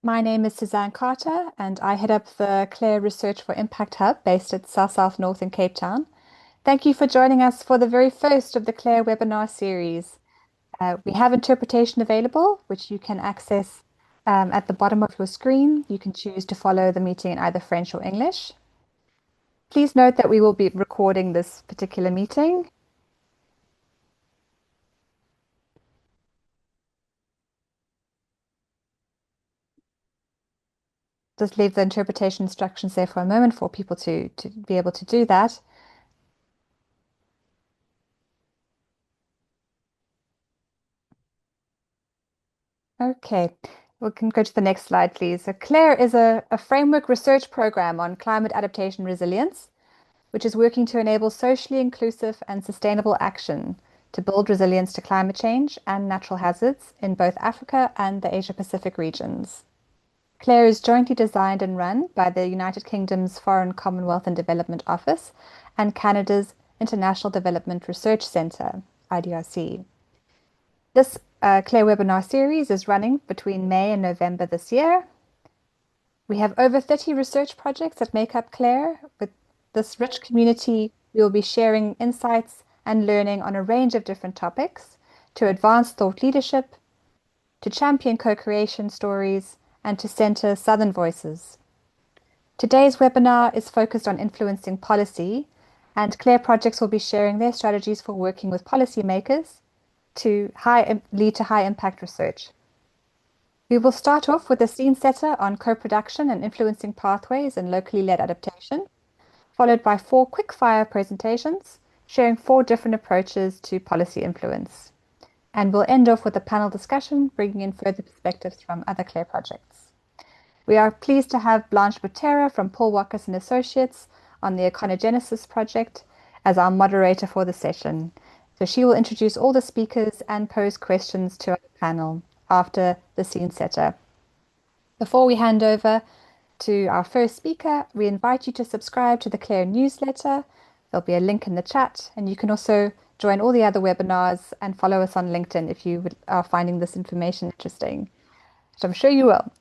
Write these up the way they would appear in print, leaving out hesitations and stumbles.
My name is Suzanne Carter, and I head up the CLARE Research for Impact Hub based at South North in Cape Town. Thank you for joining us for the very first of the CLARE webinar series. We have interpretation available, which you can access at the bottom of your screen. You can choose to follow the meeting in either French or English. Please note that we will be recording this particular meeting. Just leave the interpretation instructions there for a moment for people to be able to do that. Okay, we can go to the next slide, please. So CLARE is a framework research program on climate adaptation resilience, which is working to enable socially inclusive and sustainable action to build resilience to climate change and natural hazards in both Africa and the Asia Pacific regions. CLARE is jointly designed and run by the United Kingdom's Foreign, Commonwealth and Development Office and Canada's International Development Research Centre, IDRC. This CLARE webinar series is running between May and November this year. We have over 30 research projects that make up CLARE. With this rich community, we will be sharing insights and learning on a range of different topics to advance thought leadership, to champion co-creation stories, and to center Southern voices. Today's webinar is focused on influencing policy, and CLARE projects will be sharing their strategies for working with policymakers to lead to high impact research. We will start off with a scene setter on co-production and influencing pathways in locally led adaptation, followed by 4 quick-fire presentations sharing 4 different approaches to policy influence. And we'll end off with a panel discussion, bringing in further perspectives from other CLARE projects. We are pleased to have Blanche Butera from Paul Watkins and Associates on the Econogenesis project as our moderator for the session. So she will introduce all the speakers and pose questions to our panel after the scene setter. Before we hand over to our first speaker, we invite you to subscribe to the CLARE newsletter. There'll be a link in the chat, and you can also join all the other webinars and follow us on LinkedIn if you are finding this information interesting, which I'm sure you will.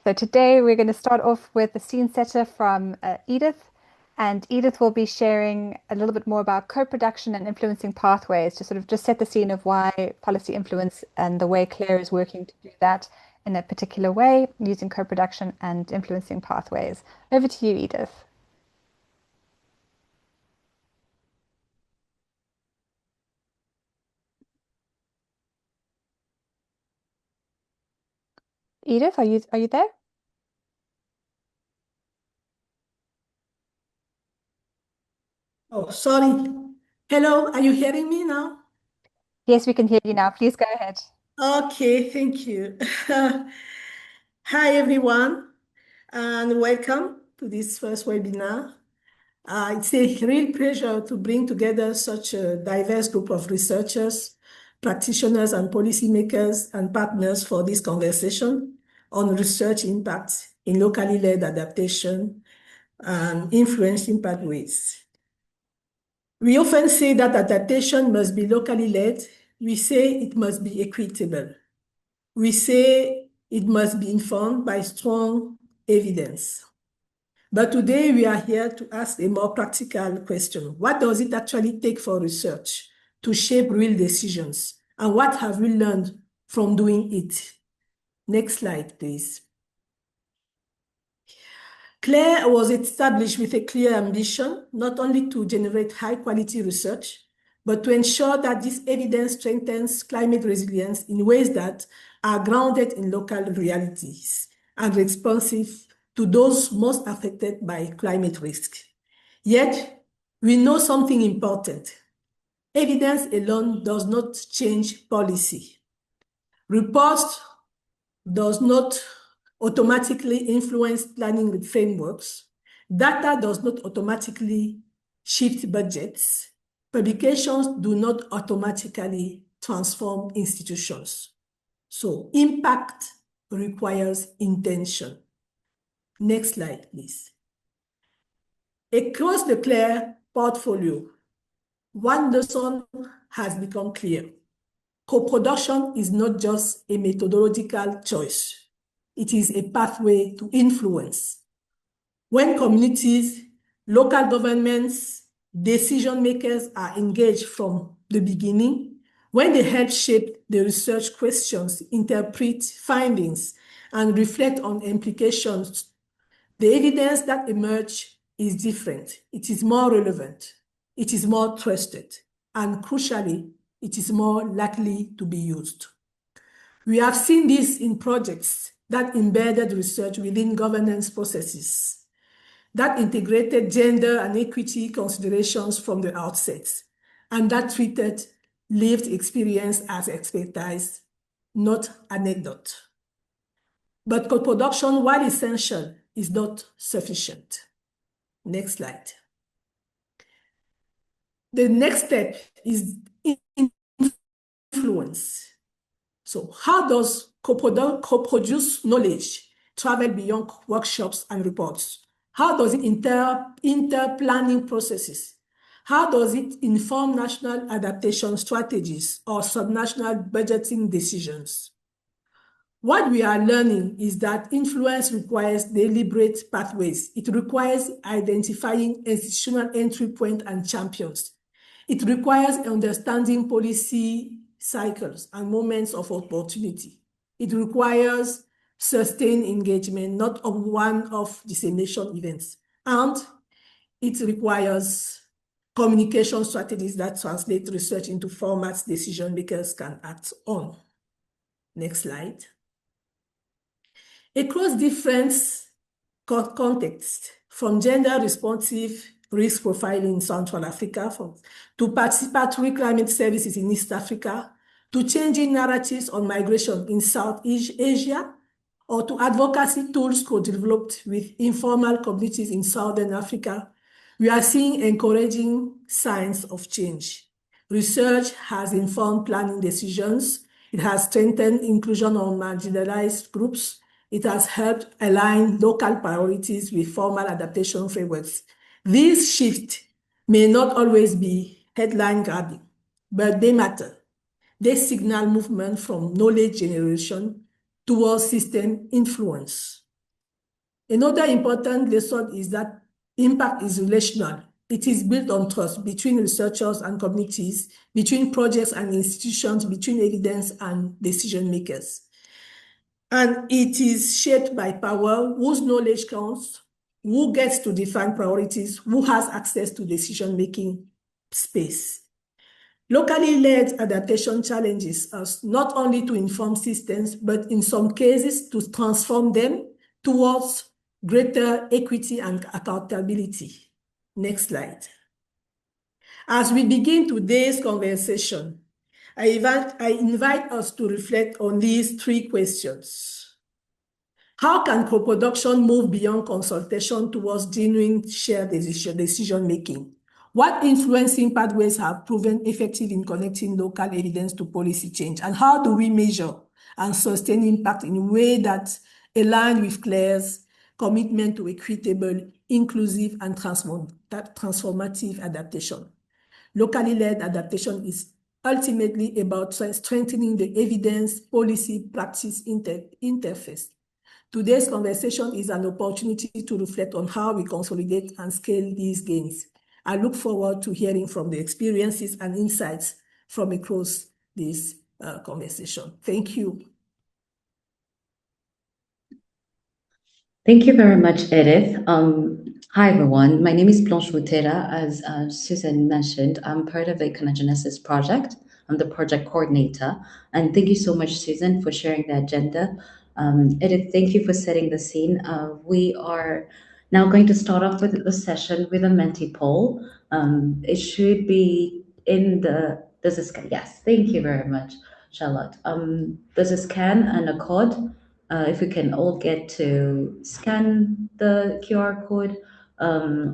So today we're going to start off with the scene setter from Edith. And Edith will be sharing a little bit more about co-production and influencing pathways to sort of just set the scene of why policy influence and the way CLARE is working to do that in a particular way using co-production and influencing pathways. Over to you, Edith. Edith, are you there? Oh, sorry. Hello, are you hearing me now? Yes, we can hear you now. Please go ahead. Okay, thank you. Hi, everyone, and welcome to this first webinar. It's a real pleasure to bring together such a diverse group of researchers, practitioners, and policymakers and partners for this conversation on research impact in locally led adaptation and influencing pathways. We often say that adaptation must be locally led. We say it must be equitable. We say it must be informed by strong evidence. But today we are here to ask a more practical question. What does it actually take for research to shape real decisions? And what have we learned from doing it? Next slide, please. CLARE was established with a clear ambition, not only to generate high-quality research, but to ensure that this evidence strengthens climate resilience in ways that are grounded in local realities and responsive to those most affected by climate risk. Yet, we know something important. Evidence alone does not change policy. Reports does not automatically influence planning frameworks. Data does not automatically shift budgets. Publications do not automatically transform institutions. So impact requires intention. Next slide, please. Across the CLARE portfolio, one lesson has become clear. Co-production is not just a methodological choice. It is a pathway to influence. When communities, local governments, decision makers are engaged from the beginning, when they help shape the research questions, interpret findings, and reflect on implications, the evidence that emerge is different. It is more relevant. It is more trusted. And crucially, it is more likely to be used. We have seen this in projects that embedded research within governance processes, that integrated gender and equity considerations from the outset, and that treated lived experience as expertise, not anecdote. But co-production, while essential, is not sufficient. Next slide. The next step is influence. So how does co-produced knowledge travel beyond workshops and reports? How does it inter-planning processes? How does it inform national adaptation strategies or subnational budgeting decisions? What we are learning is that influence requires deliberate pathways. It requires identifying institutional entry point and champions. It requires understanding policy cycles and moments of opportunity. It requires sustained engagement, not of one-off dissemination events. And it requires communication strategies that translate research into formats decision makers can act on. Next slide. Across different contexts, from gender responsive risk profiling in Central Africa, to participatory climate services in East Africa, to changing narratives on migration in Southeast Asia, or to advocacy tools co-developed with informal communities in Southern Africa, we are seeing encouraging signs of change. Research has informed planning decisions. It has strengthened inclusion of marginalized groups. It has helped align local priorities with formal adaptation frameworks. These shifts may not always be headline grabbing, but they matter. They signal movement from knowledge generation towards system influence. Another important lesson is that impact is relational. It is built on trust between researchers and communities, between projects and institutions, between evidence and decision makers. And it is shaped by power, whose knowledge counts, who gets to define priorities, who has access to decision-making space. Locally led adaptation challenges us not only to inform systems, but in some cases to transform them towards greater equity and accountability. Next slide. As we begin today's conversation, I invite us to reflect on these three questions. How can co-production move beyond consultation towards genuine shared decision-making? What influencing pathways have proven effective in connecting local evidence to policy change? And how do we measure and sustain impact in a way that aligns with CLARE's commitment to equitable, inclusive, and transformative adaptation? Locally led adaptation is ultimately about strengthening the evidence policy practice interface. Today's conversation is an opportunity to reflect on how we consolidate and scale these gains. I look forward to hearing from the experiences and insights from across this conversation. Thank you. Thank you very much, Edith. Hi, everyone. My name is Blanche Mutera. As Susan mentioned, I'm part of the Econogenesis project. I'm the project coordinator. And thank you so much, Susan, for sharing the agenda. Edith, thank you for setting the scene. We are now going to start off with the session with a Menti poll. It should be in the, there's a scan. Yes, thank you very much, Charlotte. There's a scan and a code. If we can all get to scan the QR code,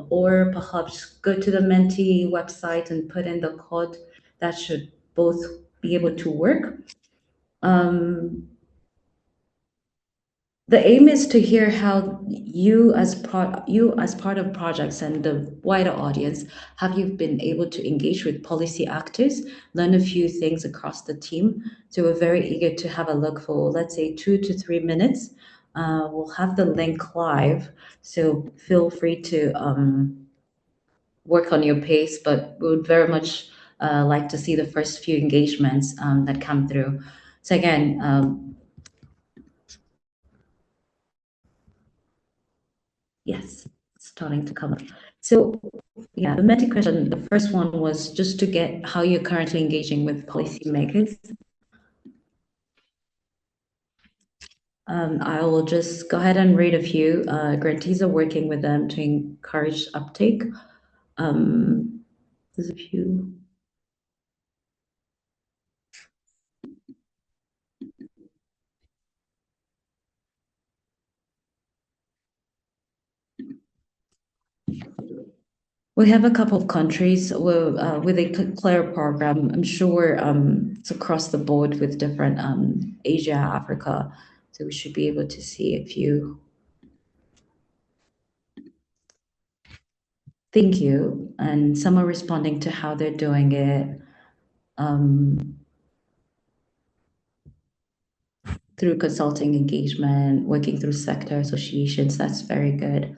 or perhaps go to the Menti website and put in the code, that should both be able to work. The aim is to hear how you as part of projects and the wider audience, have you been able to engage with policy actors, learn a few things across the team. So we're very eager to have a look for, let's say, 2 to 3 minutes We'll have the link live, so feel free to work on your pace, but we would very much like to see the first few engagements that come through. So again, yes, it's starting to come up. So yeah, the meta question, the first one was just to get how you're currently engaging with policymakers. I will just go ahead and read a few. Grantees are working with them to encourage uptake. There's a few. We have a couple of countries with a CLARE program. I'm sure it's across the board with different Asia, Africa. So we should be able to see a few. Thank you. And some are responding to how they're doing it through consulting engagement, working through sector associations. That's very good.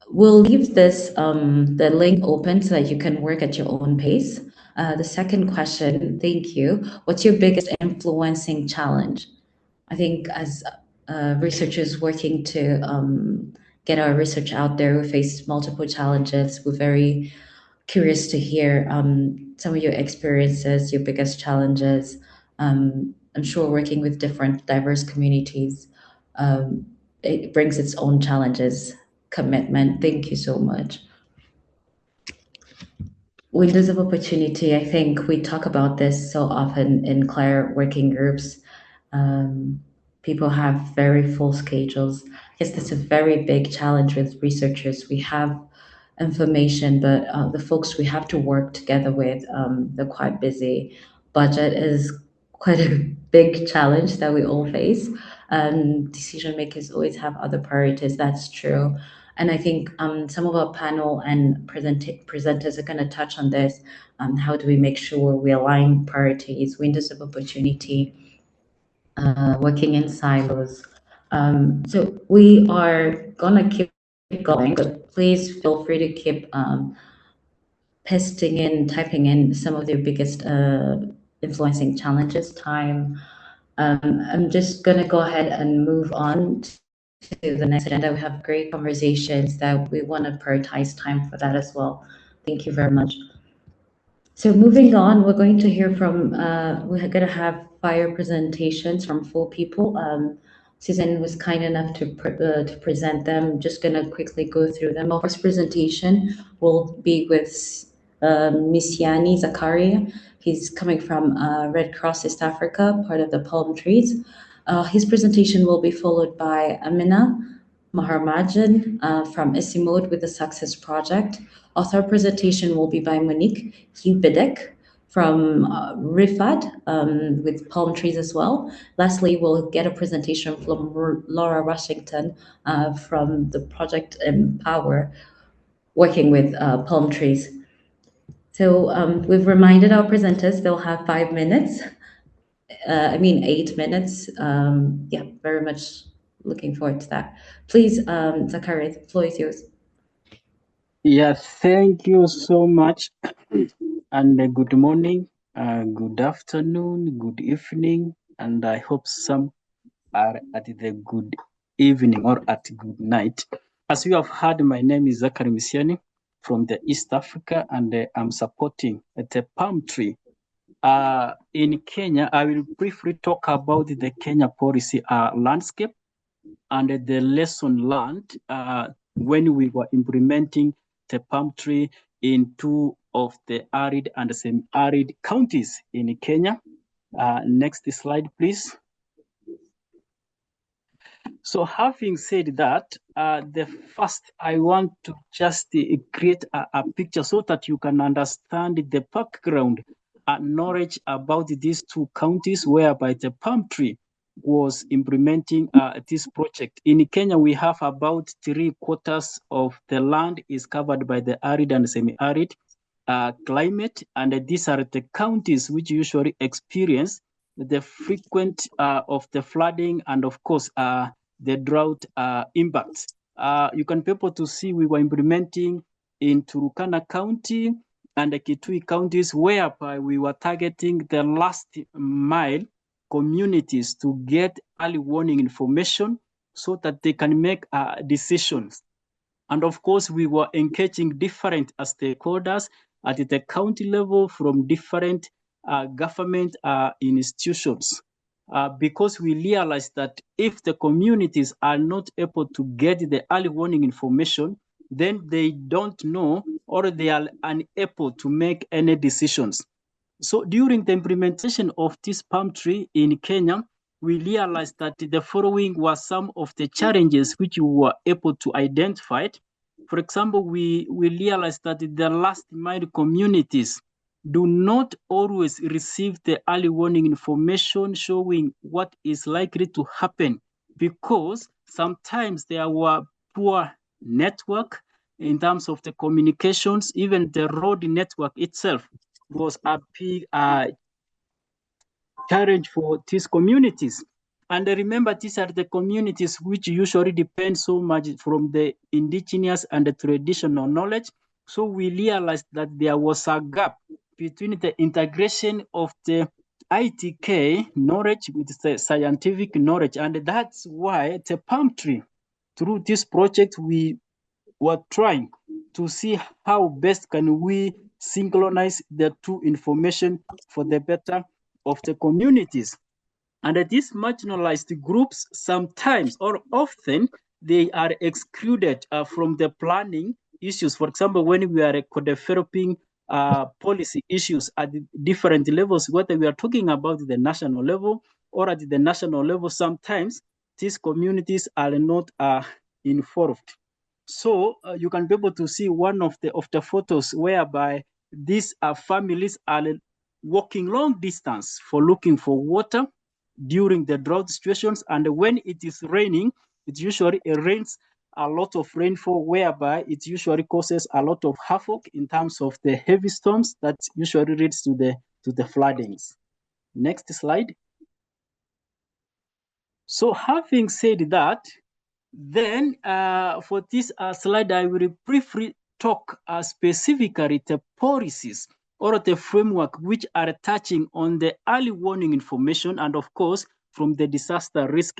We'll leave this the link open so that you can work at your own pace. The second question, thank you. What's your biggest influencing challenge? I think as researchers working to get our research out there, we face multiple challenges. We're very curious to hear some of your experiences, your biggest challenges. I'm sure working with different diverse communities, it brings its own challenges. Commitment. Thank you so much. Windows of opportunity. I think we talk about this so often in CLARE working groups. People have very full schedules. I guess that's a very big challenge with researchers. We have information, but the folks we have to work together with, they're quite busy. Budget is quite a big challenge that we all face. Decision makers always have other priorities. That's true. And I think some of our panel and presenters are going to touch on this. How do we make sure we align priorities, windows of opportunity, working in silos? So we are going to keep going, but please feel free to keep typing in some of their biggest influencing challenges. Time. I'm just going to go ahead and move on to the next agenda. We have great conversations that we want to prioritize time for that as well. Thank you very much. So moving on, we're going to hear from, we're going to have 5 presentations from 4 people. Susan was kind enough to present them. Just going to quickly go through them. Our first presentation will be with Misiani Zakaria. He's coming from Red Cross East Africa, part of the palm trees. His presentation will be followed by Amina Maharmajan from Isimode with the Success Project. Our third presentation will be by Monique Hubedek from Rifad with palm trees as well. Lastly, we'll get a presentation from Laura Washington from the project Empower, working with palm trees. So we've reminded our presenters they'll have 5 minutes. 8 minutes. Yeah, very much looking forward to that. Please, Zachary, the floor is yours. Yeah, thank you so much. And good morning, good afternoon, good evening, and I hope some are at the good evening or at good night. As you have heard, my name is Zachary Misiani from the East Africa, and I'm supporting the palm tree. In Kenya, I will briefly talk about the Kenya policy landscape and the lesson learned when we were implementing the palm tree in 2 of the arid and semi-arid counties in Kenya. Next slide, please. So having said that, the first I want to just create a picture so that you can understand the background and knowledge about these 2 counties whereby the palm tree was implementing this project. In Kenya, we have about 3/4 of the land is covered by the arid and semi-arid climate, and these are the counties which usually experience the frequent of the flooding and of course the drought impacts. You can be able to see we were implementing in Turkana County and the Kitui counties, whereby we were targeting the last mile communities to get early warning information so that they can make decisions. And of course, we were engaging different stakeholders at the county level from different government institutions. Because we realized that if the communities are not able to get the early warning information, then they don't know or they are unable to make any decisions. So during the implementation of this palm tree in Kenya, we realized that the following were some of the challenges which we were able to identify. For example, we realized that the last mile communities do not always receive the early warning information showing what is likely to happen because sometimes there were poor network in terms of the communications, even the road network itself was a big challenge for these communities. And remember, these are the communities which usually depend so much from the indigenous and the traditional knowledge. So we realized that there was a gap between the integration of the ITK knowledge with the scientific knowledge. And that's why the palm tree, through this project, we were trying to see how best can we synchronize the two information for the better of the communities. And these marginalized groups sometimes or often they are excluded from the planning issues. For example, when we are co-developing policy issues at different levels, whether we are talking about the national level or at the national level, sometimes these communities are not involved. So you can be able to see one of the photos whereby these families are walking long distance for looking for water during the drought situations. And when it is raining, it usually rains a lot of rainfall, whereby it usually causes a lot of havoc in terms of the heavy storms that usually leads to the floodings. Next slide. So having said that, then for this slide, I will briefly talk specifically the policies or the framework which are touching on the early warning information and of course from the disaster risk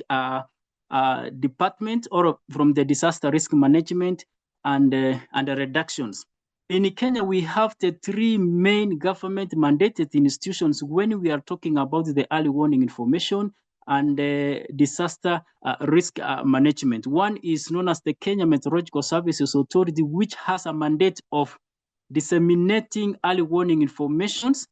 department or from the disaster risk management and the reductions. In Kenya, we have the three main government mandated institutions when we are talking about the early warning information and disaster risk management. One is known as the Kenya Meteorological Services Authority, which has a mandate of disseminating early warning informations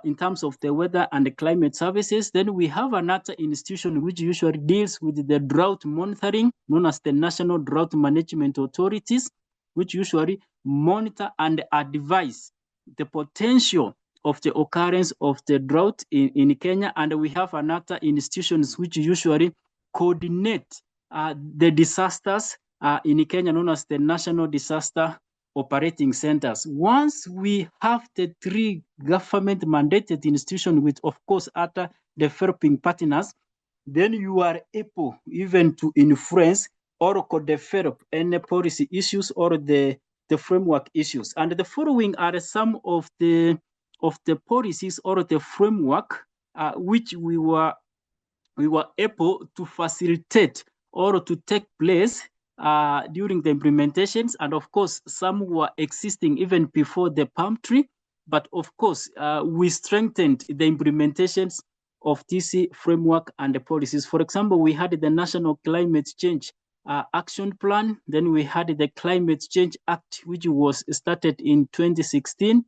in terms of the weather and the climate services. Then we have another institution which usually deals with the drought monitoring, known as the National Drought Management Authorities, which usually monitor and advise the potential of the occurrence of the drought in Kenya. And we have another institutions which usually coordinate the disasters in Kenya, known as the National Disaster Operating Centers. Once we have the three government mandated institutions with, of course, other developing partners, then you are able even to influence or co-develop any policy issues or the framework issues. And the following are some of the policies or the framework which we were able to facilitate or to take place during the implementations. And of course, some were existing even before the palm tree. But of course, we strengthened the implementations of TC framework and the policies. For example, we had the National Climate Change Action Plan. Then we had the Climate Change Act, which was started in 2016.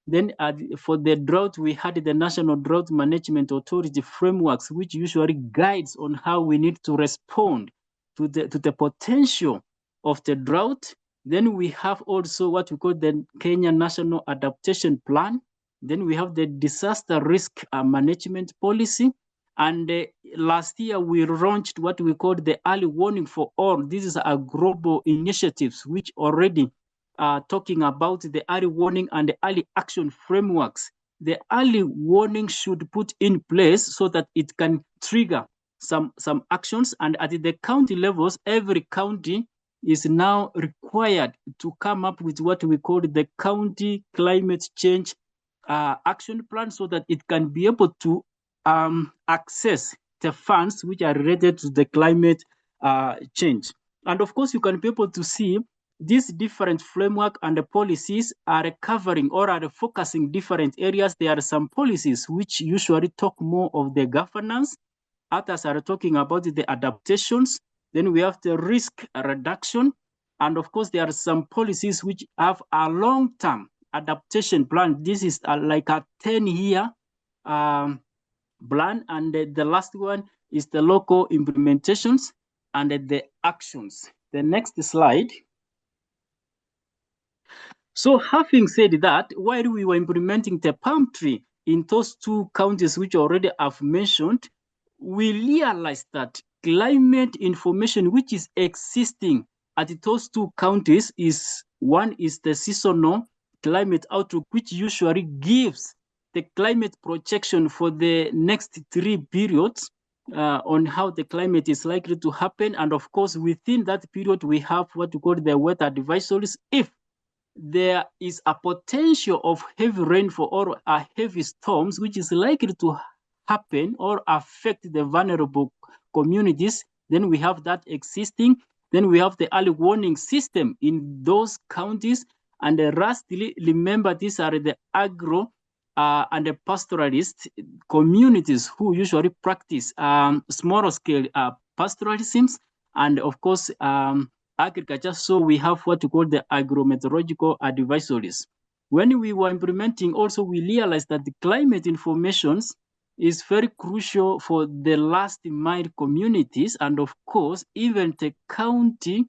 Then for the drought, we had the National Drought Management Authority frameworks, which usually guides on how we need to respond to the potential of the drought. Then we have also what we call the Kenya National Adaptation Plan. Then we have the Disaster Risk Management Policy. And last year, we launched what we call the Early Warning for All. This is a global initiative which already talking about the early warning and the early action frameworks the early warning should put in place so that it can trigger some actions. And at the county levels, every county is now required to come up with what we call the county climate change action plan, so that it can be able to access the funds which are related to the climate change. And of course, you can be able to see these different framework and the policies are covering or are focusing different areas. There are some policies which usually talk more of the governance. Others are talking about the adaptations. Then we have the risk reduction. And of course, there are some policies which have a long-term adaptation plan. This is like a 10-year plan. And the last one is the local implementations and the actions. The next slide. So having said that, while we were implementing the palm tree in those two counties which already I've mentioned, we realized that climate information which is existing at those two counties is, one is the seasonal climate outlook, which usually gives the climate projection for the next 3 periods on how the climate is likely to happen. And of course, within that period, we have what we call the weather advisories. If there is a potential of heavy rainfall or heavy storms, which is likely to happen or affect the vulnerable communities, then we have that existing. Then we have the early warning system in those counties. And lastly, remember, these are the agro and the pastoralist communities who usually practice smaller scale pastoralisms. And of course, agriculture. So we have what we call the agrometeorological advisories. When we were implementing, also we realized that the climate informations is very crucial for the last mile communities, and of course, even the county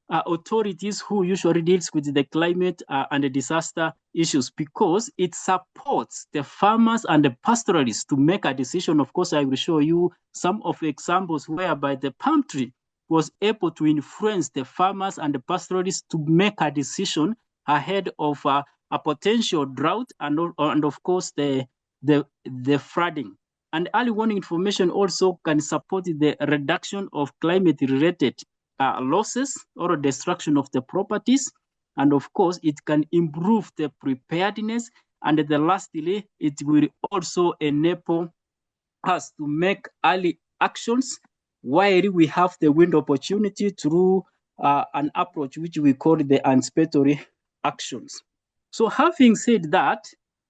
authorities who usually deals with the climate and the disaster issues, because it supports the farmers and the pastoralists to make a decision. Of course, I will show you some of examples whereby the palm tree was able to influence the farmers and the pastoralists to make a decision ahead of a potential drought and of course the flooding. And early warning information also can support the reduction of climate-related losses or destruction of the properties. And of course, it can improve the preparedness. And lastly, it will also enable us to make early actions while we have the window opportunity through an approach which we call the anticipatory actions. So having said that,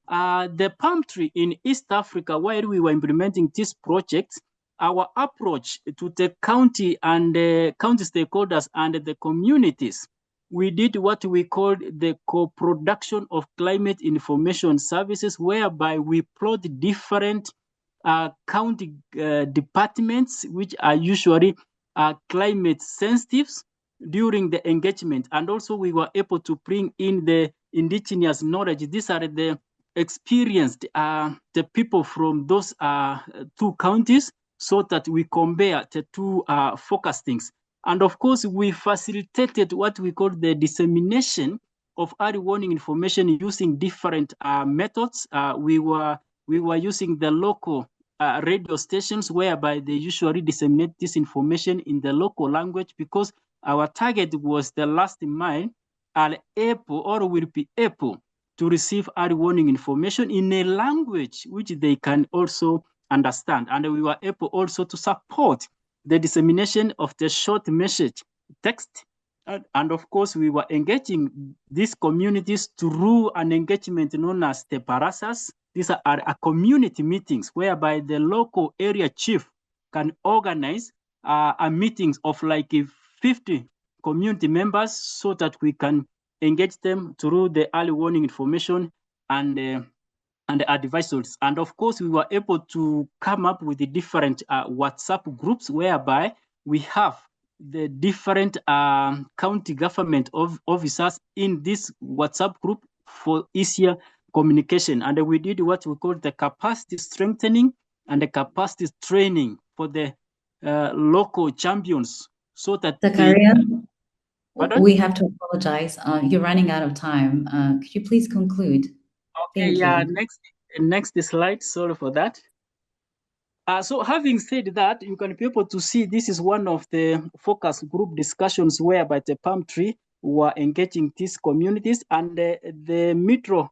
the palm tree in East Africa, while we were implementing this project, our approach to the county and the county stakeholders and the communities, we did what we called the co-production of climate information services, whereby we plot different county departments, which are usually climate sensitive, during the engagement. And also we were able to bring in the indigenous knowledge. These are the experienced, the people from those two counties, so that we compare the two focus things. And of course, we facilitated what we call the dissemination of early warning information using different methods. We were using the local radio stations, whereby they usually disseminate this information in the local language, because our target was the last mile are able or will be able to receive early warning information in a language which they can also understand. And we were able also to support the dissemination of the short message text. And of course, we were engaging these communities through an engagement known as the parasas. These are community meetings whereby the local area chief can organize a meetings of like 50 community members, so that we can engage them through the early warning information and the advisories. And of course, we were able to come up with the different WhatsApp groups, whereby we have the different county government officers in this WhatsApp group for easier communication. And we did what we call the capacity strengthening and the capacity training for the local champions, so that Zakaria, Pardon? we have to apologize. You're running out of time. Could you please conclude? Okay, Thank yeah. you. next slide. Sorry for that. So having said that, you can be able to see this is one of the focus group discussions whereby the palm tree were engaging these communities, and the metro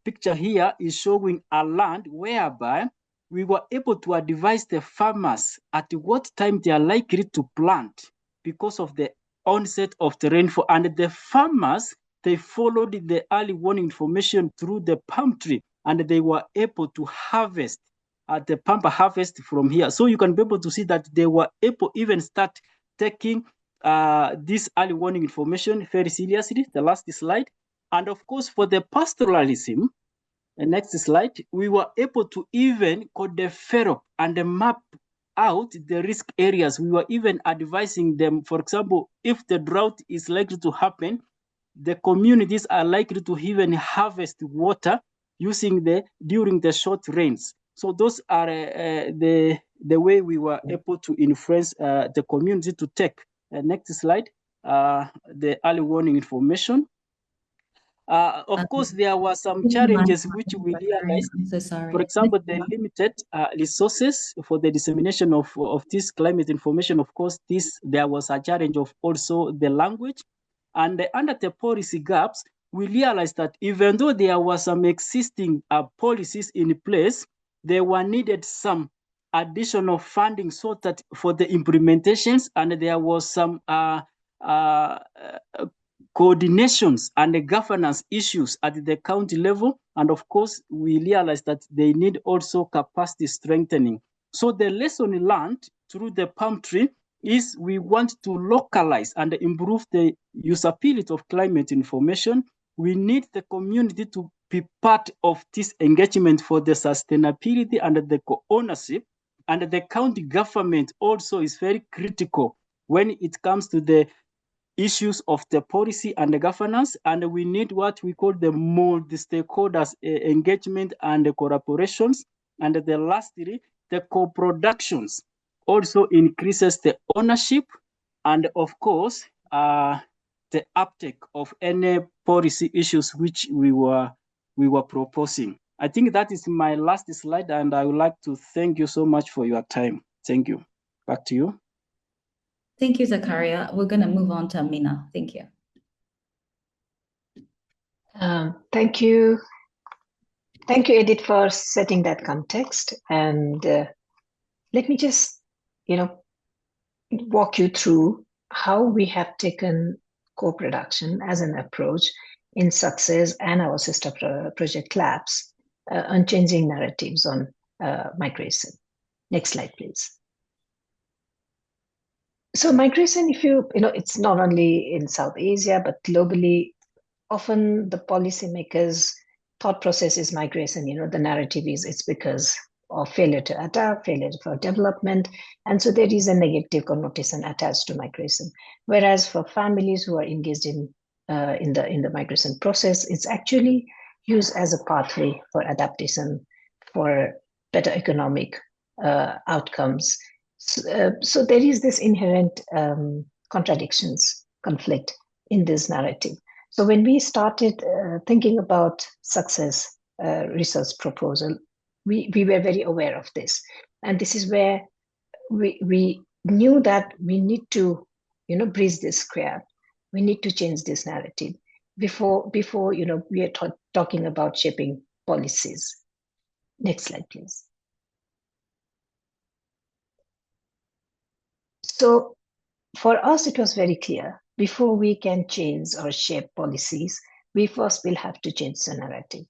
picture here is showing a land whereby we were able to advise the farmers at what time they are likely to plant because of the onset of the rainfall, and the farmers, they followed the early warning information through the palm tree, and they were able to harvest at the pampa harvest from here. So you can be able to see that they were able even start taking this early warning information very seriously. The last slide. And of course, for the pastoralism, the next slide, we were able to even co-develop and map out the risk areas. We were even advising them, for example, if the drought is likely to happen, the communities are likely to even harvest water using during the short rains. So those are the way we were able to influence the community to take. Next slide, the early warning information. Of course, there were some challenges which we realized. I'm so sorry. For example, the limited resources for the dissemination of this climate information. Of course, there was a challenge of also the language. And under the policy gaps, we realized that even though there were some existing policies in place, there were needed some additional funding so that for the implementations, and there was some coordinations and the governance issues at the county level. And of course, we realized that they need also capacity strengthening. So the lesson learned through the palm tree is we want to localize and improve the usability of climate information. We need the community to be part of this engagement for the sustainability and the co-ownership. And the county government also is very critical when it comes to the issues of the policy and the governance, and we need what we call the multi-stakeholders engagement and the collaborations. And the lastly, the co-productions also increases the ownership and of course the uptake of any policy issues which we were proposing. I think that is my last slide, and I would like to thank you so much for your time. Thank you. Back to you. Thank you, Zakaria. We're going to move on to Amina. Thank you. Thank you. Thank you, Edith, for setting that context. And let me just, walk you through how we have taken co-production as an approach in Success and our sister project CLAPS on changing narratives on migration. Next slide, please. So migration, if it's not only in South Asia, but globally, often the policymakers' thought process is migration. The narrative is it's because of failure to adapt, failure for development. And so there is a negative connotation attached to migration. Whereas for families who are engaged in the migration process, it's actually used as a pathway for adaptation, for better economic outcomes. So there is this inherent conflict in this narrative. So when we started thinking about Success research proposal, we were very aware of this. And this is where we knew that we need to, bridge this gap. We need to change this narrative before we are talking about shaping policies. Next slide, please. So for us, it was very clear, before we can change or shape policies, we first will have to change the narrative.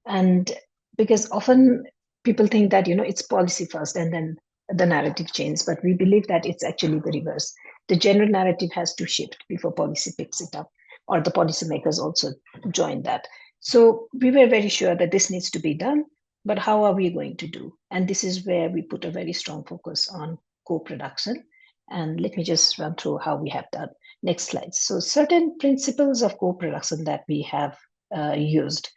And because often people think that, it's policy first and then the narrative changes, but we believe that it's actually the reverse. The general narrative has to shift before policy picks it up, or the policymakers also join that. So we were very sure that this needs to be done, but how are we going to do? And this is where we put a very strong focus on co-production. And let me just run through how we have done. Next slide. So certain principles of co-production that we have used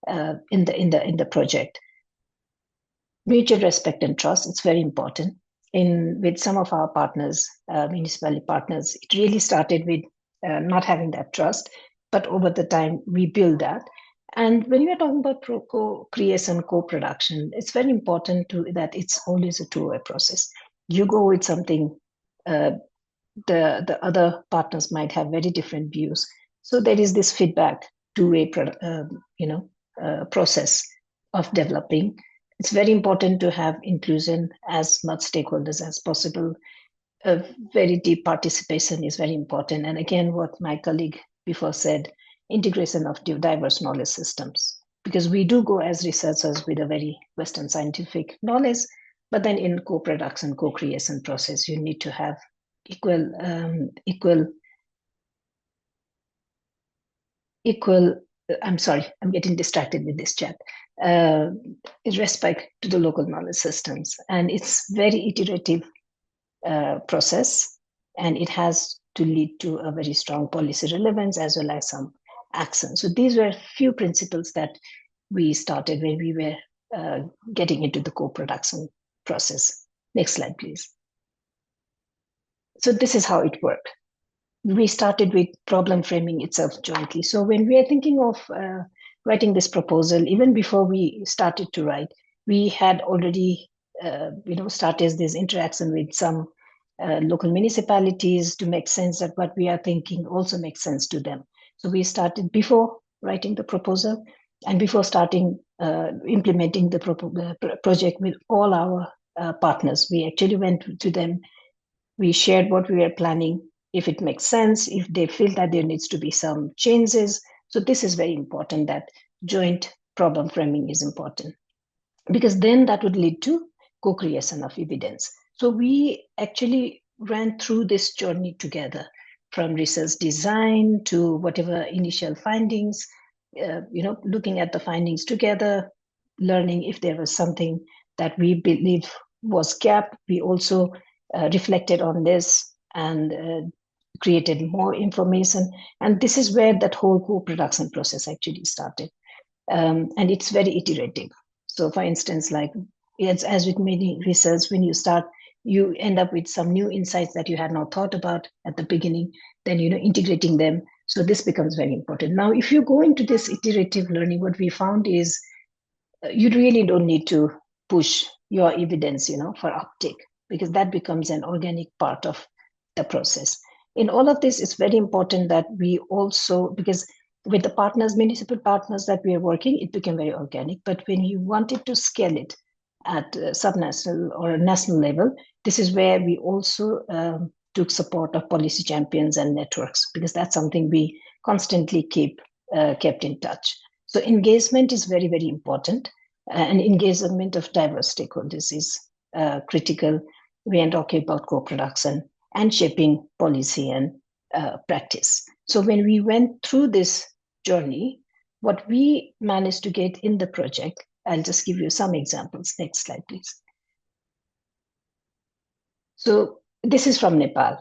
in the project. Mutual respect and trust, it's very important. With some of our partners, municipality partners, it really started with not having that trust, but over the time we build that. And when we are talking about co-creation, co-production, it's very important that it's always a two-way process. You go with something, the other partners might have very different views. So there is this feedback, two-way process of developing. It's very important to have inclusion, as much stakeholders as possible. A very deep participation is very important. And again, what my colleague before said, integration of diverse knowledge systems. Because we do go as researchers with a very Western scientific knowledge, but then in co-production, co-creation process, you need to have equal, I'm sorry, I'm getting distracted with this chat, respect to the local knowledge systems. And it's very iterative process, and it has to lead to a very strong policy relevance as well as some action. So these were few principles that we started when we were getting into the co-production process. Next slide, please. So this is how it worked. We started with problem framing itself jointly. So when we are thinking of writing this proposal, even before we started to write, we had already started this interaction with some local municipalities to make sense that what we are thinking also makes sense to them. So we started before writing the proposal and before starting implementing the project with all our partners. We actually went to them. We shared what we were planning, if it makes sense, if they feel that there needs to be some changes. So this is very important, that joint problem framing is important, because then that would lead to co-creation of evidence. So we actually ran through this journey together, from research design to whatever initial findings, looking at the findings together, learning if there was something that we believe was gap. We also reflected on this and created more information. And this is where that whole co-production process actually started. And it's very iterative. So for instance, like as with many research, when you start, you end up with some new insights that you had not thought about at the beginning, then integrating them. So this becomes very important. Now, if you go into this iterative learning, what we found is you really don't need to push your evidence, for uptake, because that becomes an organic part of the process. In all of this, it's very important that we also, because with the partners, municipal partners that we are working, it became very organic. But when you wanted to scale it at subnational or a national level, this is where we also took support of policy champions and networks, because that's something we constantly kept in touch. So engagement is very, very important, and engagement of diverse stakeholders is critical. We are talking about co-production and shaping policy and practice. So when we went through this journey, what we managed to get in the project, I'll just give you some examples. Next slide, please. So this is from Nepal.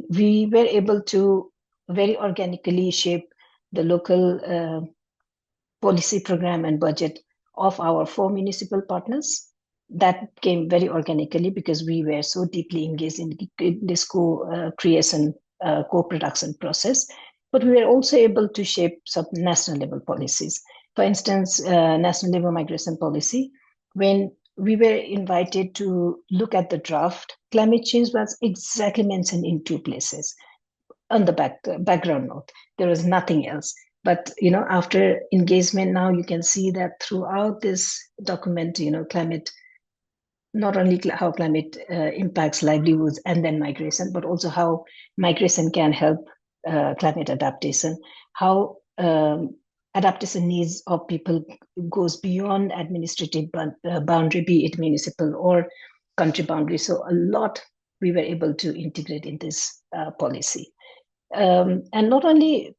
We were able to very organically shape the local policy program and budget of our 4 municipal partners. That came very organically because we were so deeply engaged in this co-creation, co-production process. But we were also able to shape some national level policies. For instance, national labor migration policy, when we were invited to look at the draft, climate change was exactly mentioned in 2 places. On the background note, there was nothing else. But after engagement, now you can see that throughout this document, climate, not only how climate impacts livelihoods and then migration, but also how migration can help climate adaptation, how adaptation needs of people goes beyond administrative boundary, be it municipal or country boundary. So a lot we were able to integrate in this policy. And not only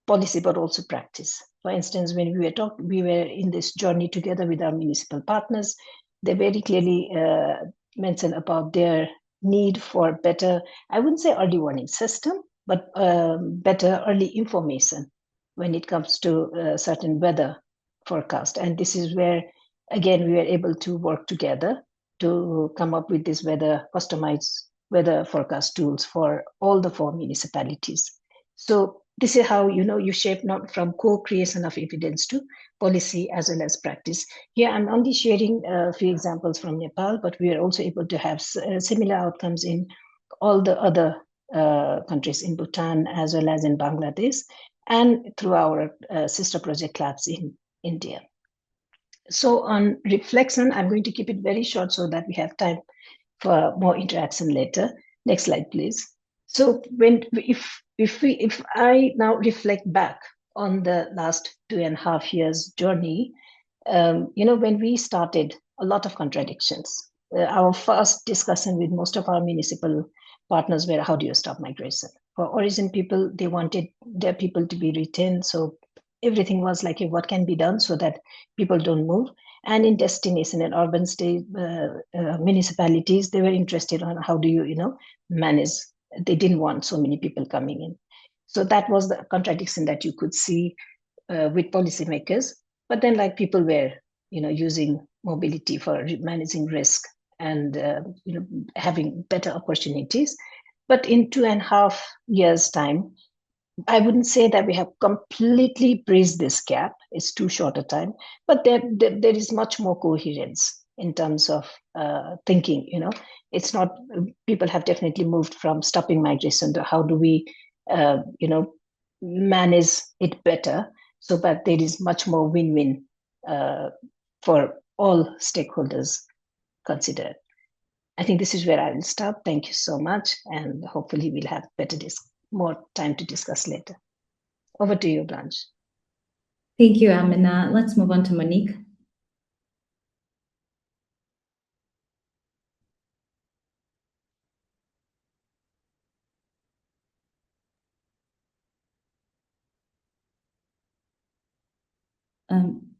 policy, but also practice. For instance, when we were in this journey together with our municipal partners, they very clearly mentioned about their need for better, I wouldn't say early warning system, but better early information when it comes to certain weather forecast. And this is where, again, we were able to work together to come up with this customized weather forecast tools for all the 4 municipalities. So this is how you shape not from co-creation of evidence to policy as well as practice. Here I'm only sharing a few examples from Nepal, but we are also able to have similar outcomes in all the other countries, in Bhutan as well as in Bangladesh, and through our sister project labs in India. So on reflection, I'm going to keep it very short so that we have time for more interaction later. Next slide, please. So if I now reflect back on the last 2.5 years journey, when we started, a lot of contradictions. Our first discussion with most of our municipal partners were, how do you stop migration? For origin people, they wanted their people to be retained. So everything was like, what can be done so that people don't move? And in destination and urban state municipalities, they were interested on how do you manage. They didn't want so many people coming in. So that was the contradiction that you could see with policymakers. But then, like, people were using mobility for managing risk and having better opportunities. But in 2.5 years' time, I wouldn't say that we have completely bridged this gap. It's too short a time, but there is much more coherence in terms of thinking. It's not, people have definitely moved from stopping migration to how do we, manage it better, so that there is much more win-win for all stakeholders considered. I think this is where I will stop. Thank you so much, and hopefully we'll have more time to discuss later. Over to you, Blanche. Thank you, Amina. Let's move on to Monique.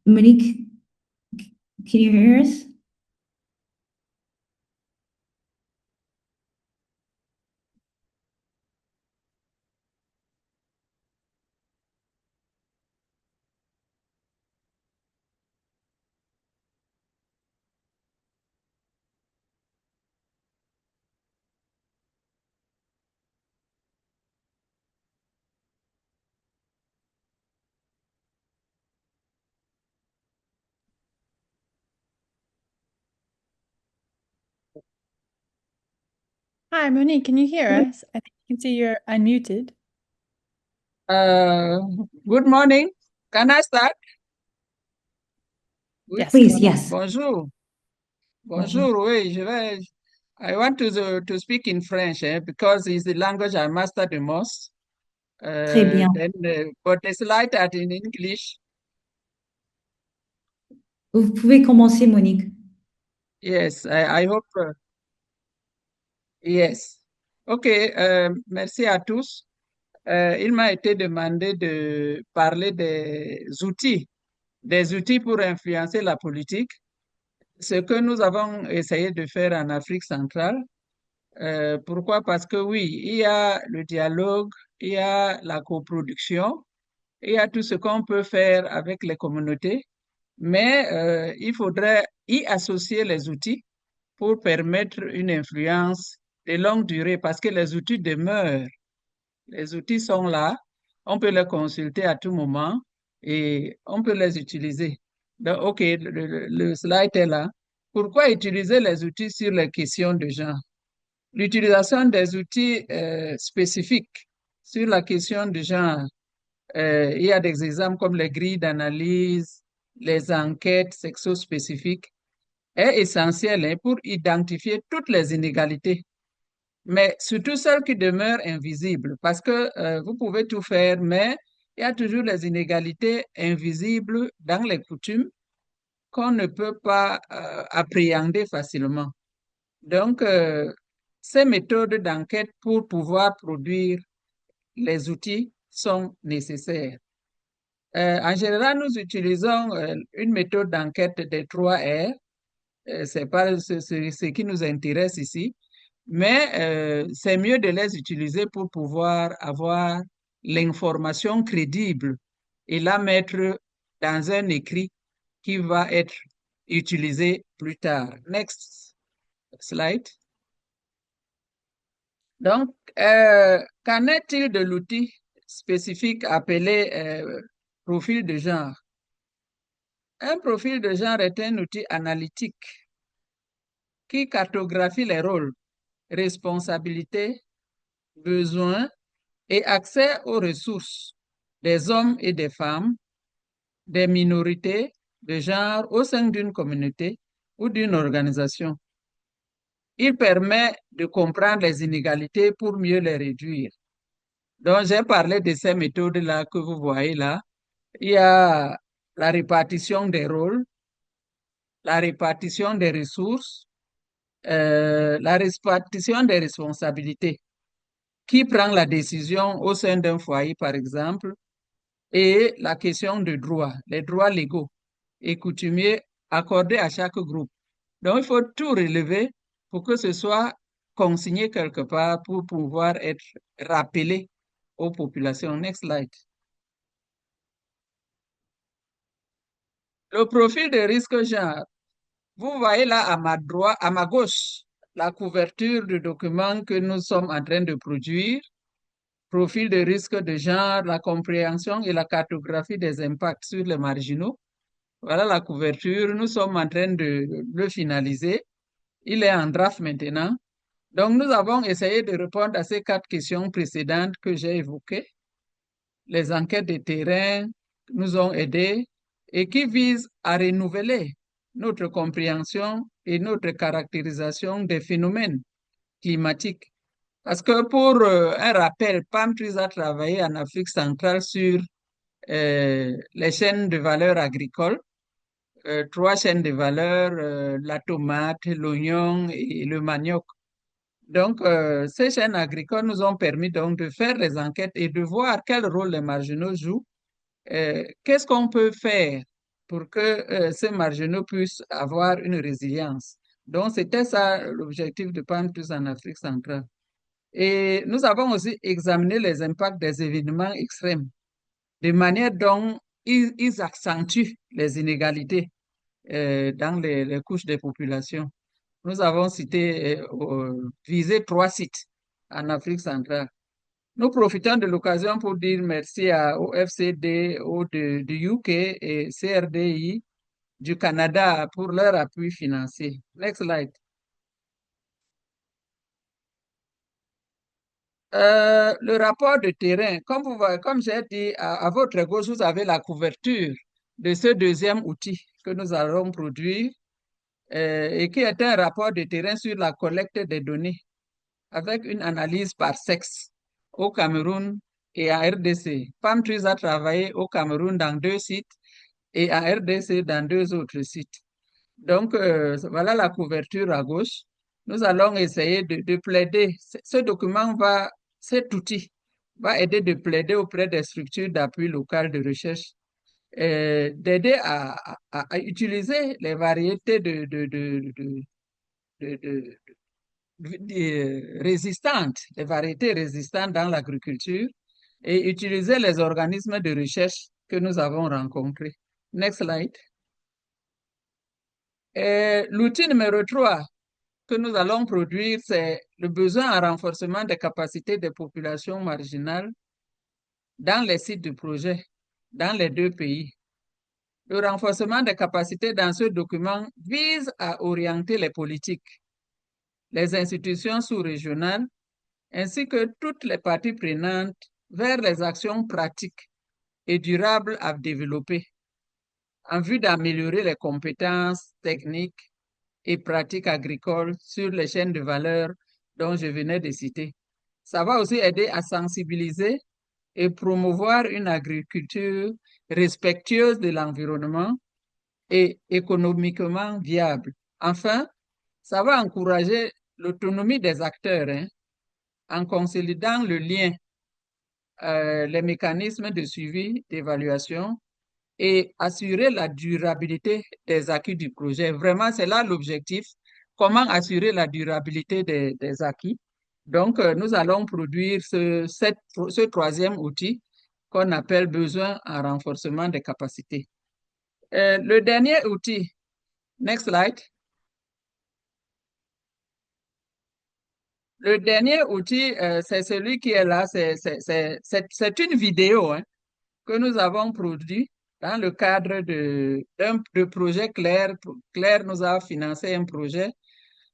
Monique, can you hear us? Hi, Monique, can you hear us? I think you can see you're unmuted. Good morning. Can I start? Oui. Yes. Please, yes. Bonjour. Bonjour. Oui, I want to speak in French because it's the language I master the most. Très bien. But the slide are in English. Vous pouvez commencer, Monique. Yes, I hope. Yes. OK. Merci à tous. Il m'a été demandé de parler des outils pour influencer la politique. Ce que nous avons essayé de faire en Afrique centrale. Pourquoi? Parce que oui, il y a le dialogue, il y a la coproduction, il y a tout ce qu'on peut faire avec les communautés, mais il faudrait y associer les outils pour permettre une influence de longue durée, parce que les outils demeurent. Les outils sont là, on peut les consulter à tout moment et on peut les utiliser. Donc, OK, le slide est là. Pourquoi utiliser les outils sur les questions de genre? L'utilisation des outils spécifiques sur la question du genre, il y a des exemples comme les grilles d'analyse, les enquêtes sexo-spécifiques, est essentiel pour identifier toutes les inégalités, mais surtout celles qui demeurent invisibles, parce que vous pouvez tout faire, mais il y a toujours les inégalités invisibles dans les coutumes qu'on ne peut pas appréhender facilement. Donc, ces méthodes d'enquête pour pouvoir produire les outils sont nécessaires. En général, nous utilisons une méthode d'enquête des 3 R. C'est pas ce qui nous intéresse ici, mais c'est mieux de les utiliser pour pouvoir avoir l'information crédible et la mettre dans un écrit qui va être utilisé plus tard. Next slide. Donc, qu'en est-il de l'outil spécifique appelé profil de genre. Un profil de genre est un outil analytique qui cartographie les rôles, responsabilités, besoins et accès aux ressources des hommes et des femmes, des minorités de genre au sein d'une communauté ou d'une organisation. Il permet de comprendre les inégalités pour mieux les réduire. Donc, j'ai parlé de ces méthodes-là que vous voyez là. Il y a la répartition des rôles, la répartition des ressources, la répartition des responsabilités. Qui prend la décision au sein d'un foyer, par exemple, et la question de droit, les droits légaux et coutumiers accordés à chaque groupe. Donc, il faut tout relever pour que ce soit consigné quelque part pour pouvoir être rappelé aux populations. Next slide. Le profil de risque genre. Vous voyez là à ma gauche, la couverture du document que nous sommes en train de produire. Profil de risque de genre, la compréhension et la cartographie des impacts sur les marginaux. Voilà la couverture. Nous sommes en train de le finaliser. Il est en draft maintenant. Donc, nous avons essayé de répondre à ces 4 questions précédentes que j'ai évoquées. Les enquêtes de terrain nous ont aidés et qui visent à renouveler notre compréhension et notre caractérisation des phénomènes climatiques. Parce que pour un rappel, PAM3 a travaillé en Afrique centrale sur les chaînes de valeur agricoles, 3 chaînes de valeur, la tomate, l'oignon et le manioc. Donc, ces chaînes agricoles nous ont permis donc de faire les enquêtes et de voir quel rôle les marginaux jouent. Qu'est-ce qu'on peut faire pour que ces marginaux puissent avoir une résilience? Donc, c'était ça l'objectif de PAM3 en Afrique centrale. Et nous avons aussi examiné les impacts des événements extrêmes, de manière dont ils accentuent les inégalités dans les couches des populations. Nous avons visé 3 sites en Afrique centrale. Nous profitons de l'occasion pour dire merci au FCD, du UK et CRDI du Canada pour leur appui financier. Next slide. Le rapport de terrain, comme j'ai dit, à votre gauche, vous avez la couverture de ce deuxième outil que nous allons produire et qui est un rapport de terrain sur la collecte des données avec une analyse par sexe au Cameroun et en RDC. PAM3 a travaillé au Cameroun dans 2 sites et en RDC dans 2 autres sites. Donc, voilà la couverture à gauche. Nous allons essayer de plaider. Cet outil va aider de plaider auprès des structures d'appui local de recherche, d'aider à utiliser les variétés résistantes, les variétés résistantes dans l'agriculture et utiliser les organismes de recherche que nous avons rencontrés. Next slide. L'outil numéro 3 que nous allons produire, c'est le besoin en renforcement des capacités des populations marginales dans les sites de projet, dans les 2 pays. Le renforcement des capacités dans ce document vise à orienter les politiques, les institutions sous-régionales, ainsi que toutes les parties prenantes vers les actions pratiques et durables à développer en vue d'améliorer les compétences techniques et pratiques agricoles sur les chaînes de valeur dont je venais de citer. Ça va aussi aider à sensibiliser et promouvoir une agriculture respectueuse de l'environnement et économiquement viable. Enfin, ça va encourager l'autonomie des acteurs en consolidant le lien, les mécanismes de suivi, d'évaluation et assurer la durabilité des acquis du projet. Vraiment, c'est là l'objectif. Comment assurer la durabilité des acquis? Donc, nous allons produire ce 3e outil qu'on appelle besoin en renforcement des capacités. Le dernier outil, next slide. Le dernier outil, c'est celui qui est là, c'est une vidéo hein, que nous avons produit dans le cadre de projet CLARE. CLARE nous a financé un projet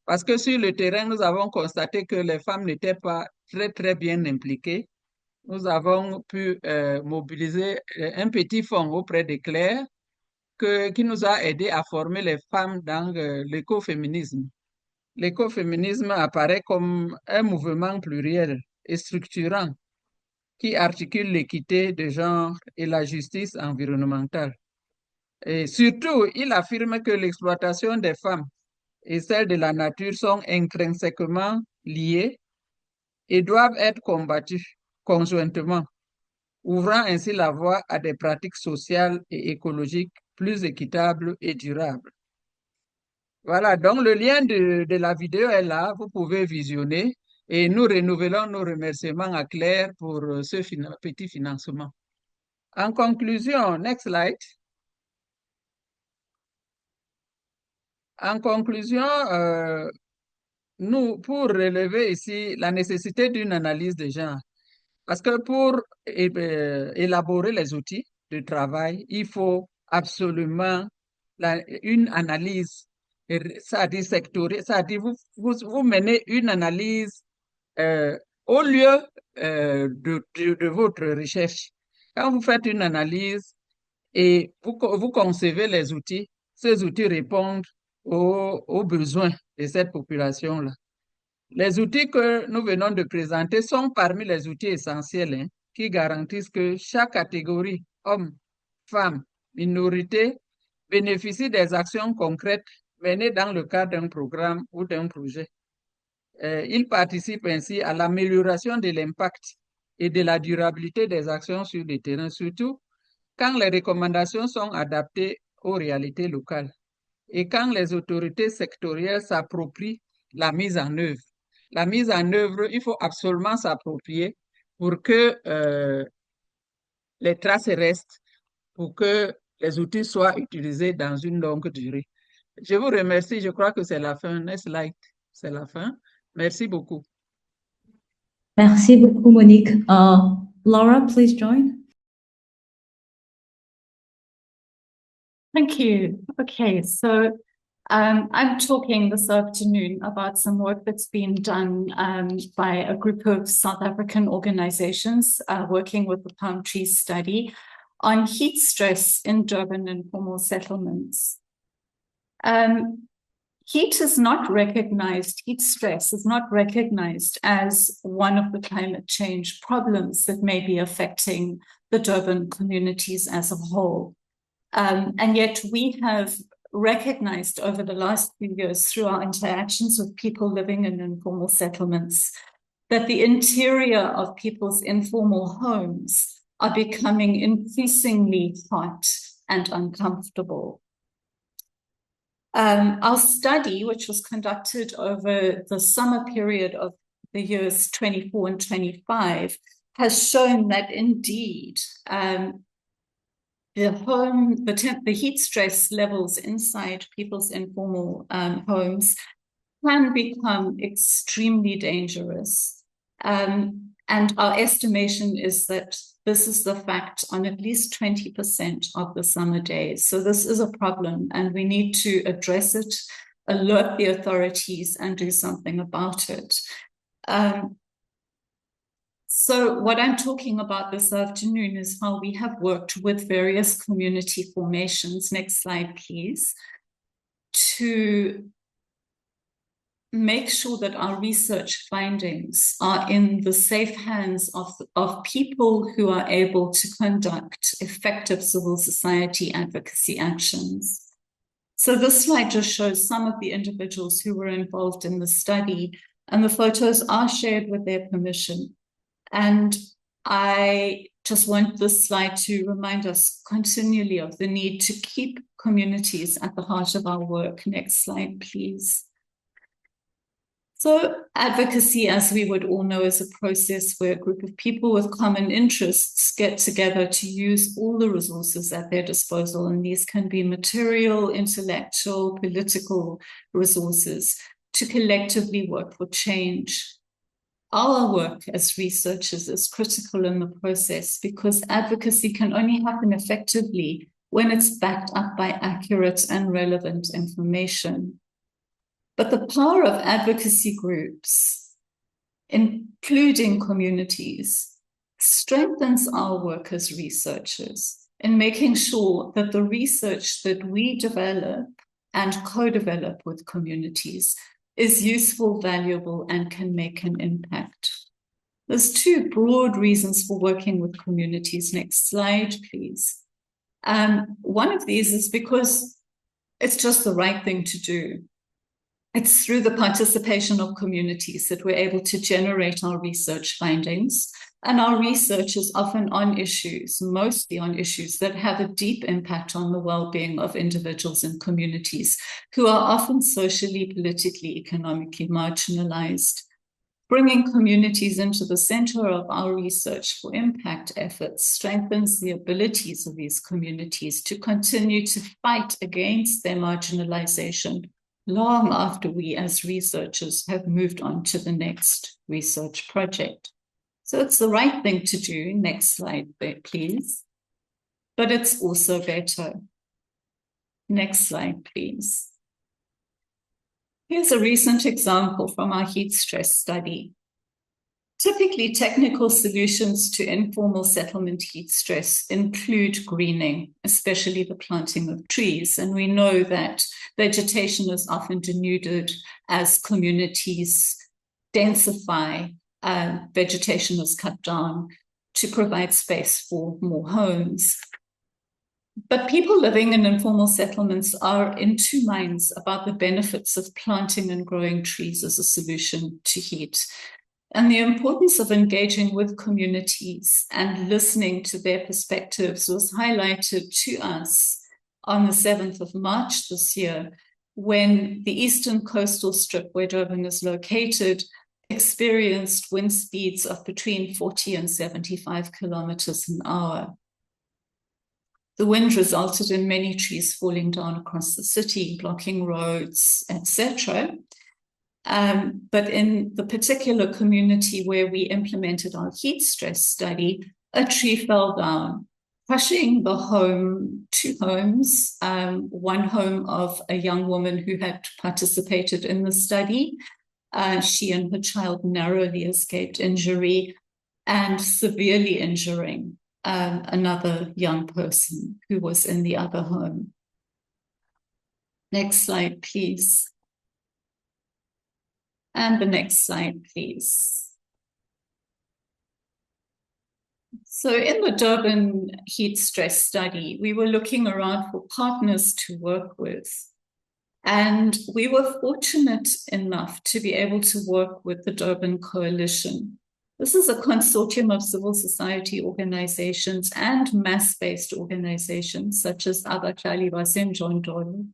parce que sur le terrain, nous avons constaté que les femmes n'étaient pas très bien impliquées. Nous avons pu mobiliser un petit fonds auprès de CLARE qui nous a aidé à former les femmes dans l'écoféminisme. L'écoféminisme apparaît comme un mouvement pluriel et structurant qui articule l'équité de genre et la justice environnementale. Et surtout, il affirme que l'exploitation des femmes et celle de la nature sont intrinsèquement liées et doivent être combattues conjointement, ouvrant ainsi la voie à des pratiques sociales et écologiques plus équitables et durables. Voilà, donc le lien de la vidéo est là, vous pouvez visionner et nous renouvelons nos remerciements à Claire pour ce petit financement. En conclusion, next slide. En conclusion, nous, pour relever ici la nécessité d'une analyse de genre, parce que pour élaborer les outils de travail, il faut absolument une analyse, ça dit sectorielle, ça dit vous menez une analyse au lieu de votre recherche. Quand vous faites une analyse et vous concevez les outils, ces outils répondent aux besoins de cette population-là. Les outils que nous venons de présenter sont parmi les outils essentiels hein, qui garantissent que chaque catégorie, hommes, femmes, minorités, bénéficie des actions concrètes menées dans le cadre d'un programme ou d'un projet. Ils participent ainsi à l'amélioration de l'impact et de la durabilité des actions sur le terrain, surtout quand les recommandations sont adaptées aux réalités locales et quand les autorités sectorielles s'approprient la mise en œuvre. La mise en œuvre, il faut absolument s'approprier pour que les traces restent, pour que les outils soient utilisés dans une longue durée. Je vous remercie, je crois que c'est la fin. Next slide, c'est la fin. Merci beaucoup. Merci beaucoup, Monique. Laura, please join. Thank you. Okay, so I'm talking this afternoon about some work that's been done by a group of South African organizations working with the palm tree study on heat stress in Durban informal settlements. Heat is not recognized, heat stress is not recognized as one of the climate change problems that may be affecting the Durban communities as a whole. And yet we have recognized over the last few years through our interactions with people living in informal settlements that the interior of people's informal homes are becoming increasingly hot and uncomfortable. Our study, which was conducted over the summer period of the years 24 and 25, has shown that indeed the heat stress levels inside people's informal homes can become extremely dangerous. And our estimation is that this is the fact on at least 20% of the summer days. So this is a problem and we need to address it, alert the authorities and do something about it. So what I'm talking about this afternoon is how we have worked with various community formations, next slide please, to make sure that our research findings are in the safe hands of people who are able to conduct effective civil society advocacy actions. So this slide just shows some of the individuals who were involved in the study, and the photos are shared with their permission. And I just want this slide to remind us continually of the need to keep communities at the heart of our work. Next slide, please. So advocacy, as we would all know, is a process where a group of people with common interests get together to use all the resources at their disposal. And these can be material, intellectual, political resources to collectively work for change. our work as researchers is critical in the process, because advocacy can only happen effectively when it's backed up by accurate and relevant information. But the power of advocacy groups, including communities, strengthens our work as researchers in making sure that the research that we develop and co-develop with communities is useful, valuable, and can make an impact. There's two broad reasons for working with communities. Next slide, please. One of these is because it's just the right thing to do. It's through the participation of communities that we're able to generate our research findings. And our research is often on issues, mostly on issues that have a deep impact on the well-being of individuals and communities who are often socially, politically, economically marginalized. Bringing communities into the center of our research for impact efforts strengthens the abilities of these communities to continue to fight against their marginalization long after we as researchers have moved on to the next research project. So it's the right thing to do. Next slide, please. But it's also better. Next slide, please. Here's a recent example from our heat stress study. Typically, technical solutions to informal settlement heat stress include greening, especially the planting of trees. And we know that vegetation is often denuded as communities densify. Vegetation is cut down to provide space for more homes. But people living in informal settlements are in two minds about the benefits of planting and growing trees as a solution to heat, and the importance of engaging with communities and listening to their perspectives was highlighted to us on the 7th of March this year, when the eastern coastal strip where Durban is located experienced wind speeds of between 40 and 75 kilometers an hour. The wind resulted in many trees falling down across the city, blocking roads, etc. But in the particular community where we implemented our heat stress study, a tree fell down, crushing two homes, one home of a young woman who had participated in the study. She and her child narrowly escaped injury, and severely injuring another young person who was in the other home. Next slide, please. And the next slide, please. So in the Durban heat stress study, we were looking around for partners to work with. And we were fortunate enough to be able to work with the Durban Coalition. This is a consortium of civil society organizations and mass-based organizations such as Abahlali baseMjondolo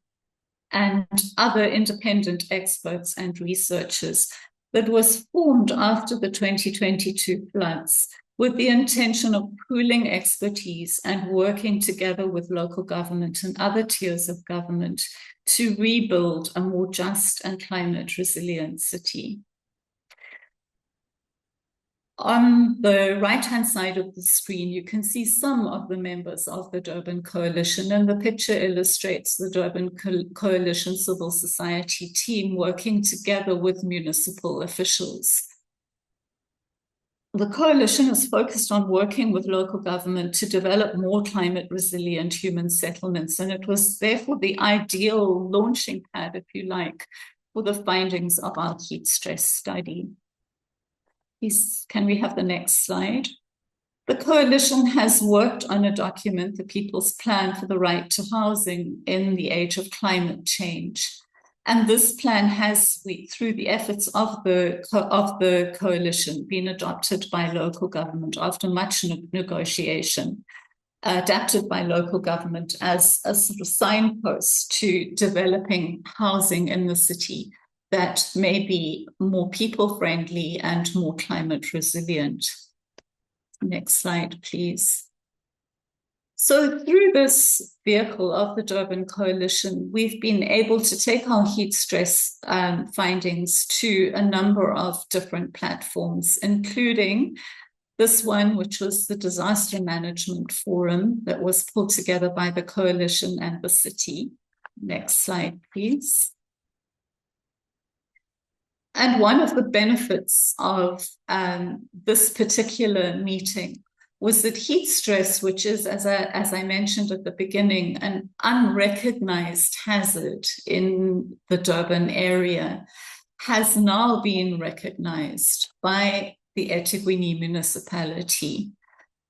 and other independent experts and researchers that was formed after the 2022 floods with the intention of pooling expertise and working together with local government and other tiers of government to rebuild a more just and climate resilient city. On the right-hand side of the screen, you can see some of the members of the Durban Coalition, and the picture illustrates the Durban Coalition civil society team working together with municipal officials. The coalition is focused on working with local government to develop more climate resilient human settlements, and it was therefore the ideal launching pad, if you like, for the findings of our heat stress study. Please, can we have the next slide? The coalition has worked on a document, the People's Plan for the Right to Housing in the Age of Climate Change. And this plan has, through the efforts of the coalition, been adopted by local government after much negotiation, adapted by local government as a sort of signpost to developing housing in the city that may be more people-friendly and more climate resilient. Next slide, please. So through this vehicle of the Durban Coalition, we've been able to take our heat stress findings to a number of different platforms, including this one, which was the Disaster Management Forum that was pulled together by the coalition and the city. Next slide, please. And one of the benefits of this particular meeting was that heat stress, which is, as I mentioned at the beginning, an unrecognized hazard in the Durban area, has now been recognized by the eThekwini municipality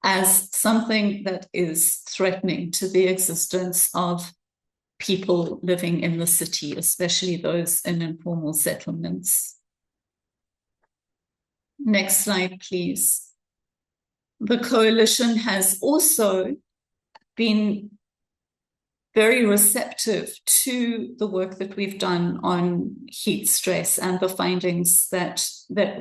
as something that is threatening to the existence of people living in the city, especially those in informal settlements. Next slide, please. The coalition has also been very receptive to the work that we've done on heat stress and the findings that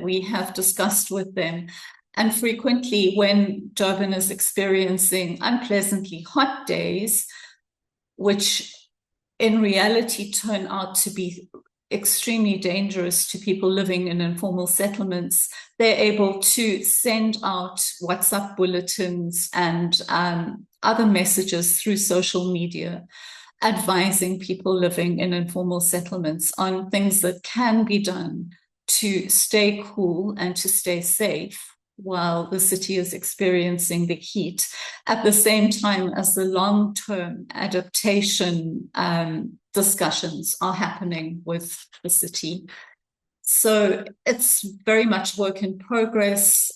we have discussed with them. And frequently, when Durban is experiencing unpleasantly hot days, which in reality turn out to be extremely dangerous to people living in informal settlements, they're able to send out WhatsApp bulletins and other messages through social media, advising people living in informal settlements on things that can be done to stay cool and to stay safe while the city is experiencing the heat, at the same time as the long-term adaptation discussions are happening with the city. So it's very much work in progress.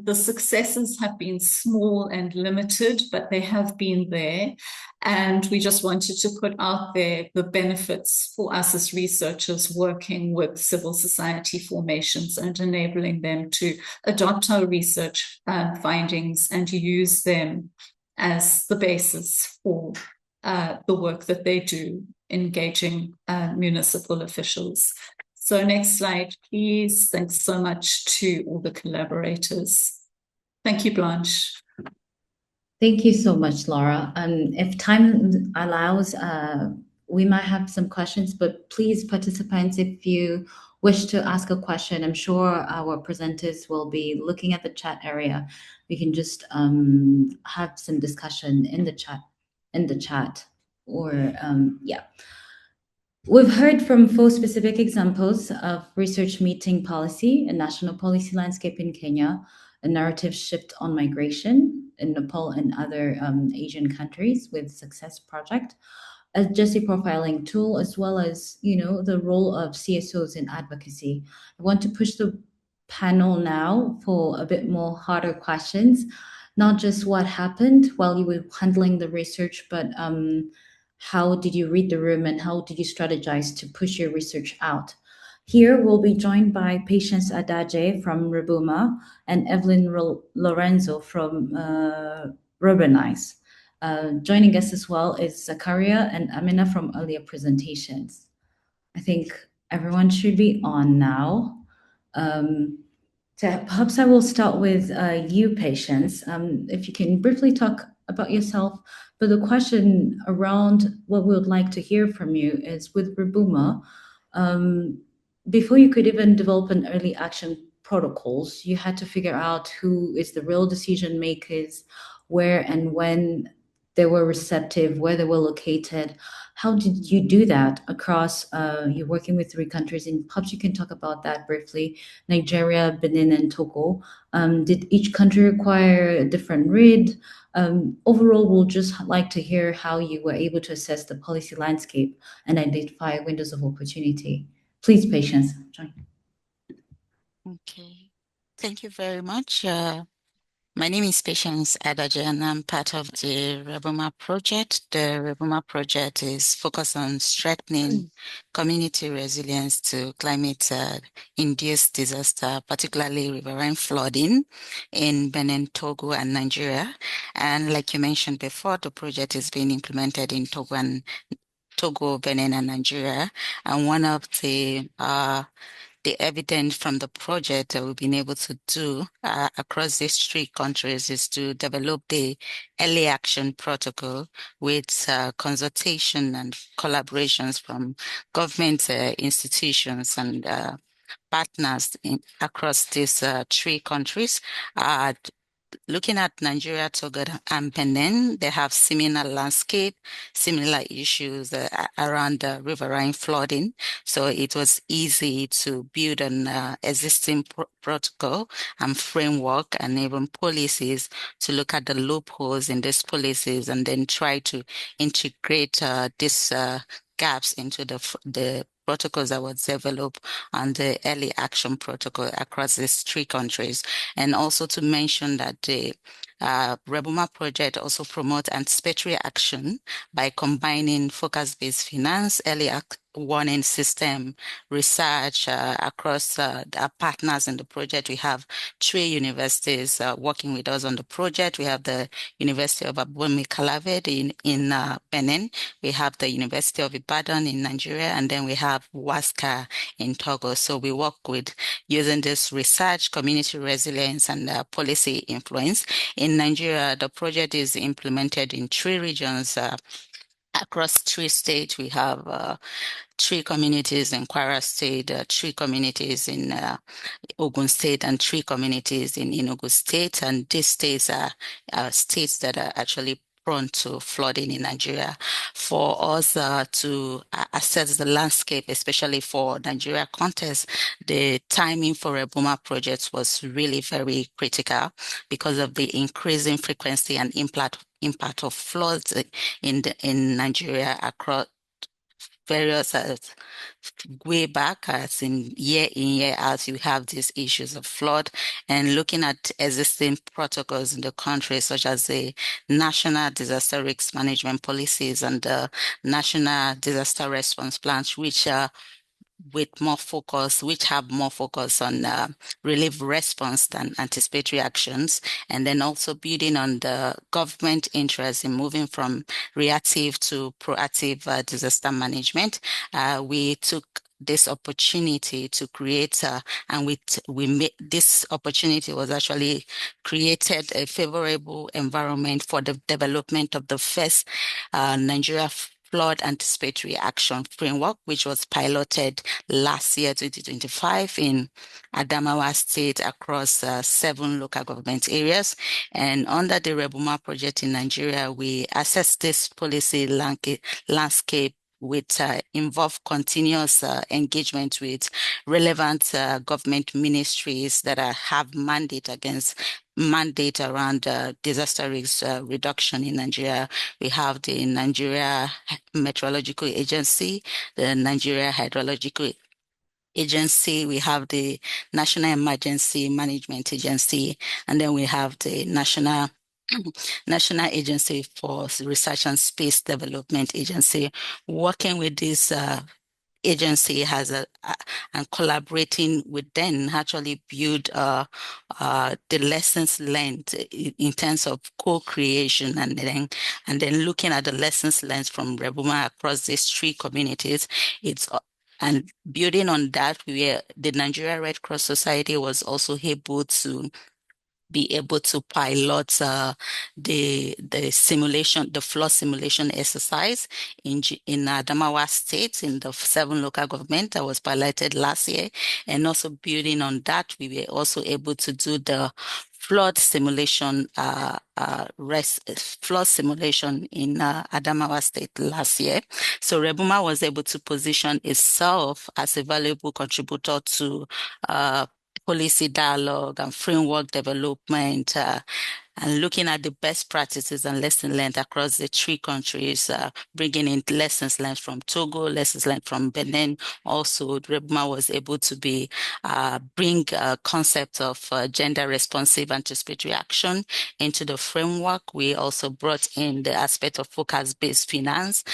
The successes have been small and limited, but they have been there. And we just wanted to put out there the benefits for us as researchers working with civil society formations and enabling them to adopt our research findings and use them as the basis for the work that they do, engaging municipal officials. So next slide, please. Thanks so much to all the collaborators. Thank you, Blanche. Thank you so much, Laura. If time allows, we might have some questions, but please, participants, if you wish to ask a question, I'm sure our presenters will be looking at the chat area. We can just have some discussion in the chat, or yeah. We've heard from 4 specific examples of research meeting policy, a national policy landscape in Kenya, a narrative shift on migration in Nepal and other Asian countries with Success Project, a Jesse profiling tool, as well as, the role of CSOs in advocacy. I want to push the panel now for a bit more harder questions, not just what happened while you were handling the research, but how did you read the room and how did you strategize to push your research out? Here we'll be joined by Patience Adaje from Rebuma and Evelyn Lorenzo from Urbanize. Joining us as well is Zakaria and Amina from earlier presentations. I think everyone should be on now. So perhaps I will start with you, Patience. If you can briefly talk about yourself, but the question around what we would like to hear from you is with Rebuma, before you could even develop an early action protocols, you had to figure out who is the real decision makers, where and when they were receptive, where they were located. How did you do that across, you're working with 3 countries, and perhaps you can talk about that briefly, Nigeria, Benin, and Togo. Did each country require a different read? Overall, we'll just like to hear how you were able to assess the policy landscape and identify windows of opportunity. Please, Patience, join. Okay, thank you very much. My name is Patience Adaje, and I'm part of the Rebuma project. The Rebuma project is focused on strengthening community resilience to climate-induced disaster, particularly riverine flooding in Benin, Togo, and Nigeria. And like you mentioned before, the project is being implemented in Togo, Benin, and Nigeria. And one of the the evidence from the project that we've been able to do across these 3 countries is to develop the early action protocol with consultation and collaborations from government institutions and partners across these 3 countries. Looking at Nigeria, Togo, and Benin, they have similar landscape, similar issues around riverine flooding. So it was easy to build an existing protocol and framework and even policies to look at the loopholes in these policies and then try to integrate these gaps into the protocols that was developed on the early action protocol across these 3 countries. And also to mention that the Rebuma project also promotes anticipatory action by combining focus-based finance, early warning system, research across our partners in the project. We have 3 universities working with us on the project. We have the University of Abome Calaved in Benin. We have the University of Ibadan in Nigeria, and then we have WASCA in Togo. So we work with using this research, community resilience, and policy influence. In Nigeria, the project is implemented in 3 regions across 3 states. We have 3 communities in Kwara State, 3 communities in Ogun State, and 3 communities in Enugu State. And these states are states that are actually prone to flooding in Nigeria. For us to assess the landscape, especially for Nigeria context, the timing for Rebuma projects was really very critical because of the increasing frequency and impact of floods in Nigeria across various way back, as in year out, you have these issues of flood, and looking at existing protocols in the country, such as the National Disaster Risk Management Policies and the National Disaster Response Plans, which are with more focus, which have more focus on relief response than anticipatory actions, and then also building on the government interest in moving from reactive to proactive disaster management. We took this opportunity to create, and we made this opportunity was actually created a favorable environment for the development of the first Nigeria Flood Anticipatory Action Framework, which was piloted last year, 2025, in Adamawa State across 7 local government areas. And under the Rebuma project in Nigeria, we assess this policy landscape with involve continuous engagement with relevant government ministries that have mandate around disaster risk reduction in Nigeria. We have the Nigeria Meteorological Agency, the Nigeria Hydrological Agency, we have the National Emergency Management Agency, and then we have the National Agency for Research and Space Development Agency. Working with this agency and collaborating with them actually build the lessons learned in terms of co-creation, and then looking at the lessons learned from Rebuma across these 3 communities. And building on that, the Nigeria Red Cross Society was also able to pilot the flood simulation exercise in Adamawa State in the 7 local government that was piloted last year. And also building on that, we were also able to do the flood simulation in Adamawa State last year. So Rebuma was able to position itself as a valuable contributor to policy dialogue and framework development, and looking at the best practices and lessons learned across the 3 countries, bringing in lessons learned from Togo, lessons learned from Benin. Also, Rebuma was able to bring a concept of gender responsive anticipatory action into the framework. We also brought in the aspect of focus-based finance,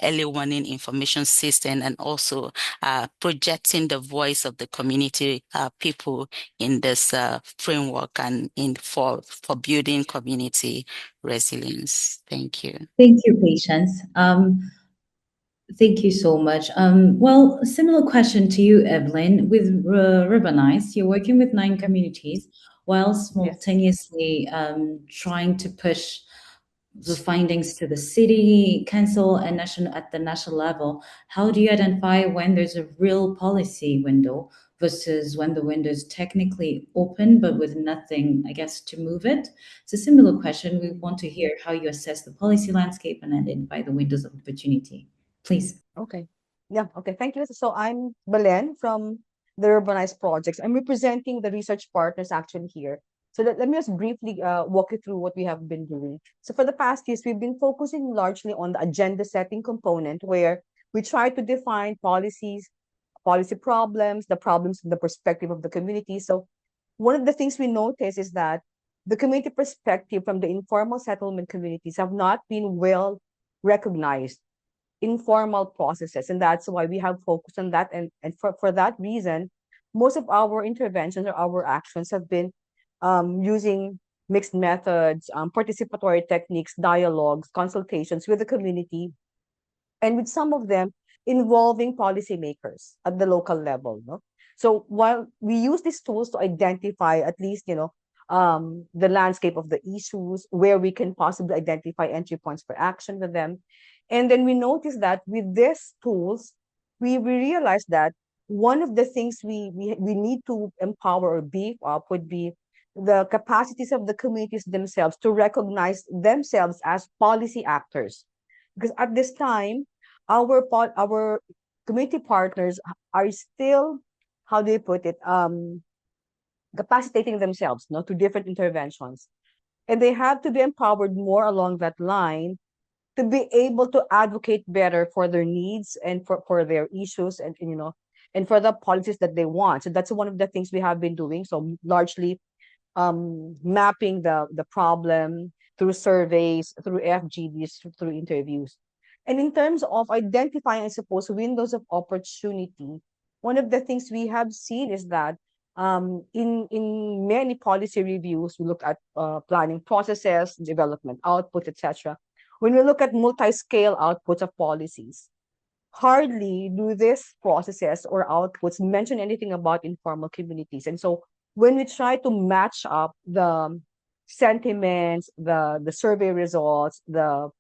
early warning information system, and also projecting the voice of the community people in this framework and for building community resilience. Thank you. Thank you, Patience. Thank you so much. Well, a similar question to you, Evelyn. With Urbanize, you're working with 9 communities while simultaneously trying to push the findings to the city council and national at the national level. How do you identify when there's a real policy window versus when the window is technically open but with nothing, I guess, to move it? It's a similar question. We want to hear how you assess the policy landscape and identify the windows of opportunity. Please. Okay. Yeah, okay. Thank you. So I'm Belen from the Urbanized Projects. I'm representing the research partners actually here. So let me just briefly walk you through what we have been doing. So for the past years, we've been focusing largely on the agenda setting component where we try to define policies, policy problems, the problems from the perspective of the community. So one of the things we notice is that the community perspective from the informal settlement communities have not been well recognized informal processes. And that's why we have focused on that. And for that reason, most of our interventions or our actions have been using mixed methods, participatory techniques, dialogues, consultations with the community, and with some of them involving policymakers at the local level. No? So while we use these tools to identify at least, the landscape of the issues, where we can possibly identify entry points for action with them. And then we notice that with these tools, we realize that one of the things we need to empower or beef up would be the capacities of the communities themselves to recognize themselves as policy actors. Because at this time, our community partners are still, how do you put it, capacitating themselves, to different interventions, and they have to be empowered more along that line to be able to advocate better for their needs and for their issues, and for the policies that they want. So that's one of the things we have been doing. So largely mapping the problem through surveys, through FGDs, through interviews. And in terms of identifying, I suppose, windows of opportunity, one of the things we have seen is that in many policy reviews, we look at planning processes, development output, etc. When we look at multi-scale outputs of policies, hardly do these processes or outputs mention anything about informal communities. And so when we try to match up the sentiments, the survey results, the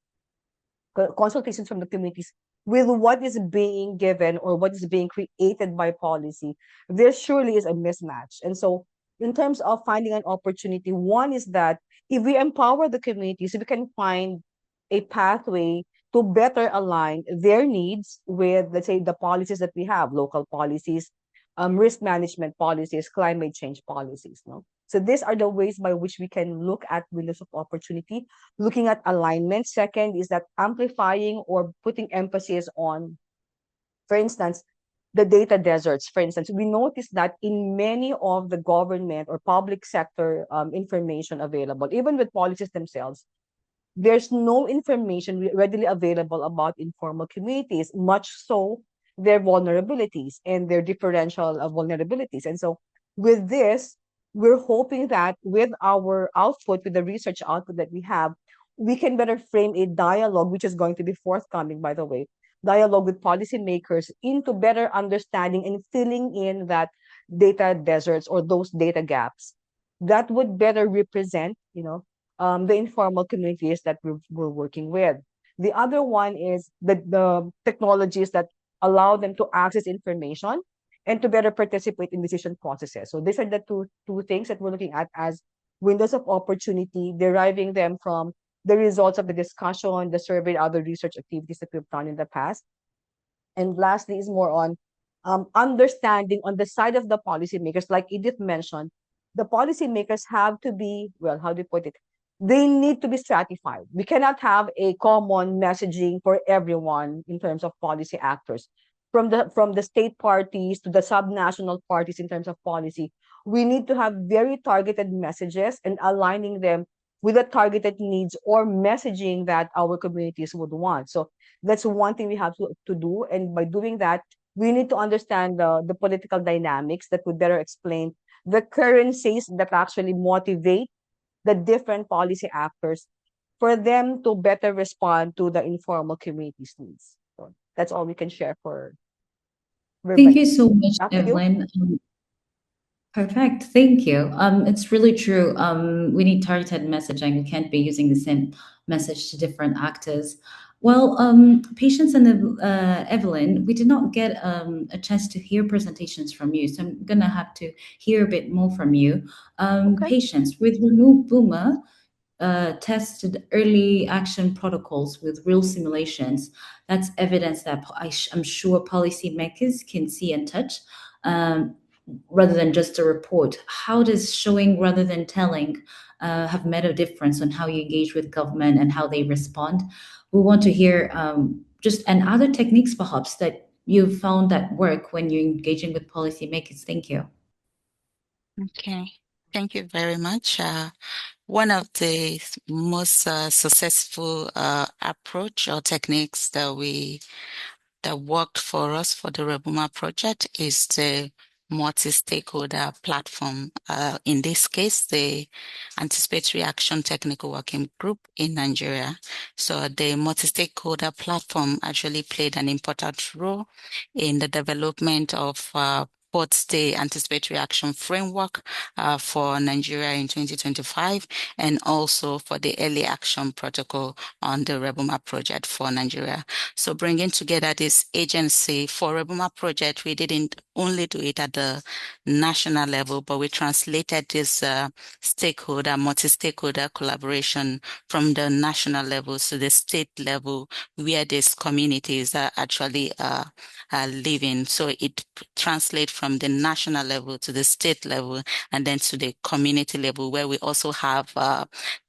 consultations from the communities with what is being given or what is being created by policy, there surely is a mismatch. And so in terms of finding an opportunity, one is that if we empower the communities, we can find a pathway to better align their needs with, let's say, the policies that we have, local policies, risk management policies, climate change policies. No? So these are the ways by which we can look at windows of opportunity, looking at alignment. Second is that amplifying or putting emphasis on, for instance, the data deserts. For instance, we noticed that in many of the government or public sector information available, even with policies themselves, there's no information readily available about informal communities, much so their vulnerabilities and their differential vulnerabilities. And so with this, we're hoping that with our output, with the research output that we have, we can better frame a dialogue, which is going to be forthcoming, by the way, dialogue with policymakers into better understanding and filling in that data deserts or those data gaps that would better represent, the informal communities that we're working with. The other one is the technologies that allow them to access information and to better participate in decision processes. So these are the two things that we're looking at as windows of opportunity, deriving them from the results of the discussion, the survey, other research activities that we've done in the past. And lastly is more on understanding on the side of the policymakers, like Edith mentioned, the policymakers have to be, well, how do you put it? They need to be stratified. We cannot have a common messaging for everyone in terms of policy actors. From the state parties to the subnational parties in terms of policy, we need to have very targeted messages and aligning them with the targeted needs or messaging that our communities would want. So that's one thing we have to do. And by doing that, we need to understand the political dynamics that would better explain the currencies that actually motivate the different policy actors for them to better respond to the informal community's needs. So That's all we can share for Thank you everybody. so much, Back to you. Evelyn. Perfect. Thank you. It's really true. We need targeted messaging. We can't be using the same message to different actors. Well, Patience and Evelyn, we did not get a chance to hear presentations from you, so I'm gonna have to hear a bit more from you. Okay. Patience, with Remove Boomer, tested early action protocols with real simulations. That's evidence that I'm sure policymakers can see and touch. Rather than just a report. How does showing rather than telling have made a difference on how you engage with government and how they respond? We want to hear just and other techniques perhaps that you've found that work when you're engaging with policymakers. Thank you. Okay, thank you very much. One of the most successful approach or techniques that worked for us for the Rebuma project is the multi-stakeholder platform. In this case, the Anticipatory Action Technical Working Group in Nigeria. So the multi-stakeholder platform actually played an important role in the development of both the Anticipatory Action Framework for Nigeria in 2025 and also for the Early Action Protocol on the Rebuma project for Nigeria. So bringing together this agency for Rebuma project, we didn't only do it at the national level, but we translated this multi-stakeholder collaboration from the national level to the state level where these communities are actually living. So it translates from the national level to the state level and then to the community level, where we also have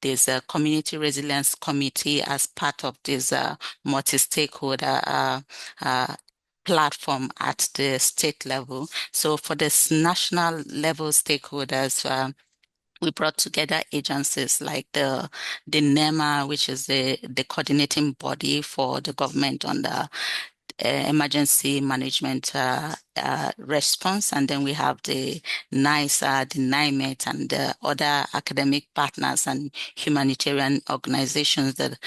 this community resilience committee as part of this multi-stakeholder platform at the state level. So for this national level stakeholders, we brought together agencies like the NEMA, which is the coordinating body for the government on the emergency management response. And then we have the NICE, the NIMET, and the other academic partners and humanitarian organizations that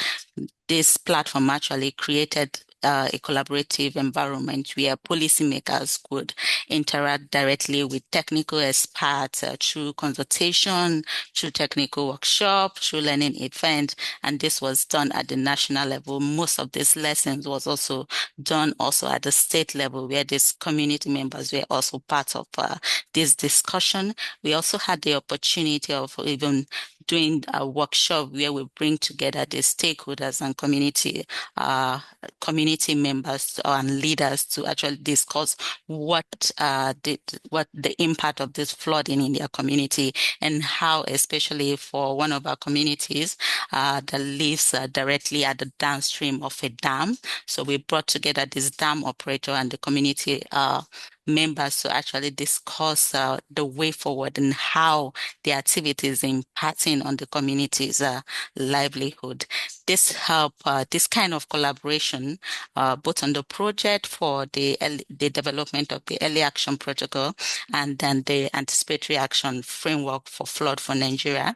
this platform actually created a collaborative environment where policymakers could interact directly with technical experts through consultation, through technical workshop, through learning event, and this was done at the national level. Most of these lessons was also done also at the state level, where these community members were also part of this discussion. We also had the opportunity of even doing a workshop where we bring together the stakeholders and community members and leaders to actually discuss what the impact of this flooding in their community and how, especially for one of our communities that lives directly at the downstream of a dam. So we brought together this dam operator and the community members to actually discuss the way forward and how the activities impacting on the community's livelihood. This this kind of collaboration, both on the project for the development of the early action protocol and then the anticipatory action framework for flood for Nigeria,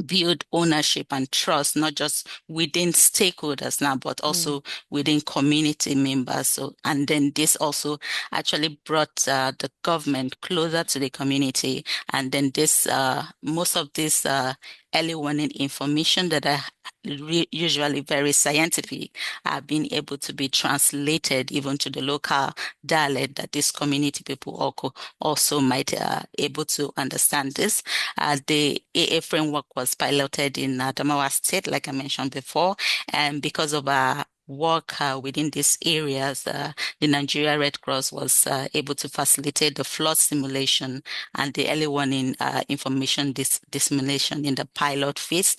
build ownership and trust, not just within stakeholders now, but also within community members. So, and then this also actually brought the government closer to the community. And then this, most of this early warning information that are usually very scientific are being able to be translated even to the local dialect that this community people also might able to understand this. The AA framework was piloted in Adamawa State, like I mentioned before, and because of our work within these areas, the Nigeria Red Cross was able to facilitate the flood simulation and the early warning information dissemination in the pilot phase.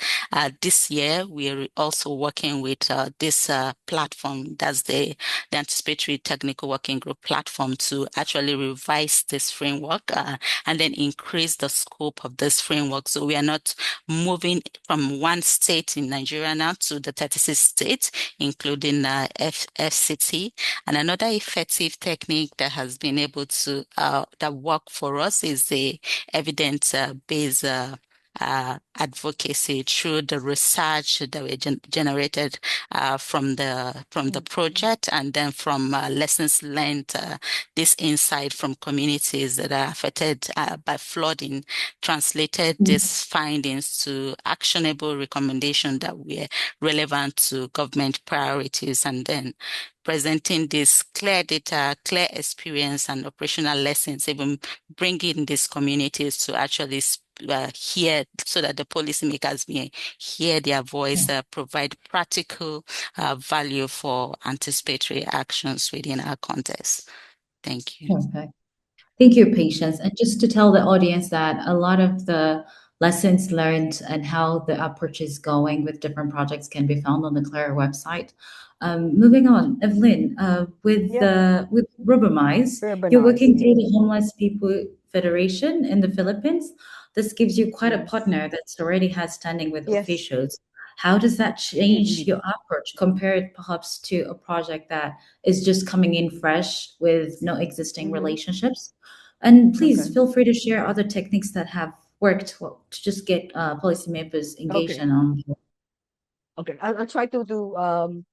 This year, we are also working with this platform, that's the Anticipatory Technical Working Group platform, to actually revise this framework and then increase the scope of this framework. So we are not moving from one state in Nigeria now to the 36 states, including FCT. And another effective technique that has been able to that work for us is the evidence-based advocacy through the research that we generated from the project, and then from lessons learned, this insight from communities that are affected by flooding, translated these findings to actionable recommendations that were relevant to government priorities, and then presenting this clear data, clear experience, and operational lessons, even bringing these communities to actually hear, so that the policymakers may hear their voice, provide practical value for anticipatory actions within our context. Thank you. Perfect. Thank you, Patience. And just to tell the audience that a lot of the lessons learned and how the approach is going with different projects can be found on the CLARE website. Moving on, Evelyn, with Rubbermise, you're working through the Homeless People Federation in the Philippines. This gives you quite a partner that's already has standing with officials. How does that change your approach compared perhaps to a project that is just coming in fresh with no existing relationships? And please feel free to share other techniques that have worked well to just get policymakers engaged and on board. Okay, I'll try to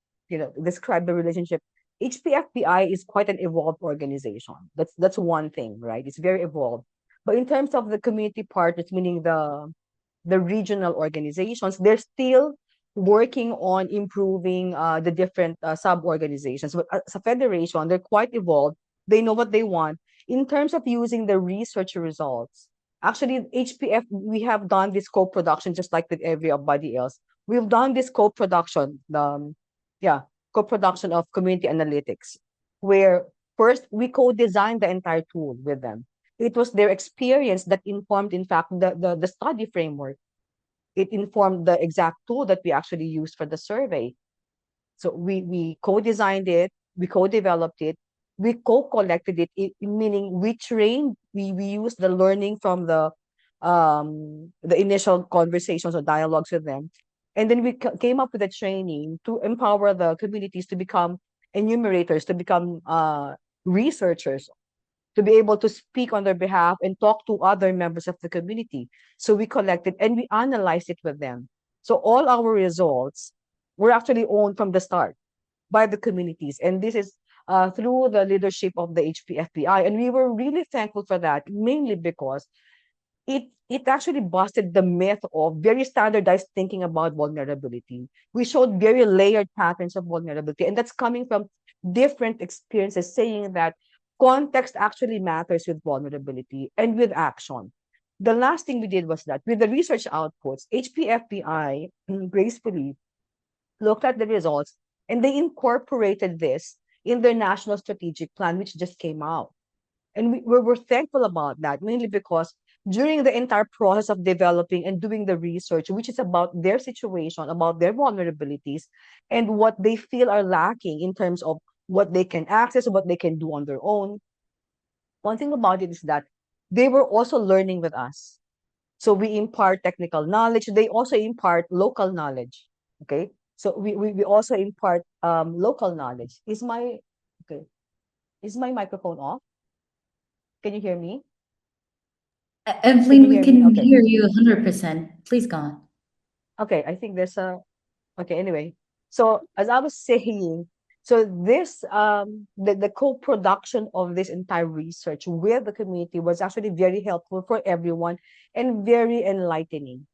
describe the relationship. HPFPI is quite an evolved organization. That's one thing, right? It's very evolved. But in terms of the community partners, meaning the regional organizations, they're still working on improving the different sub-organizations. But as a federation, they're quite evolved. They know what they want. In terms of using the research results, actually, HPF, we have done this co-production just like with everybody else. We've done this co-production, co-production of community analytics, where first we co-designed the entire tool with them. It was their experience that informed, in fact, the study framework. It informed the exact tool that we actually used for the survey. So we co-designed it, we co-developed it, we co-collected it, meaning we trained, we used the learning from the initial conversations or dialogues with them. And then we came up with a training to empower the communities to become enumerators, to become researchers, to be able to speak on their behalf and talk to other members of the community. So we collected and we analyzed it with them. So all our results were actually owned from the start by the communities. And this is through the leadership of the HPFPI. And we were really thankful for that, mainly because it actually busted the myth of very standardized thinking about vulnerability. We showed very layered patterns of vulnerability, and that's coming from different experiences saying that context actually matters with vulnerability and with action. The last thing we did was that with the research outputs, HPFPI gracefully looked at the results and they incorporated this in their national strategic plan, which just came out. And we're thankful about that, mainly because during the entire process of developing and doing the research, which is about their situation, about their vulnerabilities, and what they feel are lacking in terms of what they can access, what they can do on their own. One thing about it is that they were also learning with us. So we impart technical knowledge. They also impart local knowledge. Okay. So we also impart local knowledge. Is my microphone off? Can you hear me? Evelyn, we can hear you 100%. Please go on. Okay, I think there's okay, anyway. So as I was saying, so this the co-production of this entire research with the community was actually very helpful for everyone and very enlightening.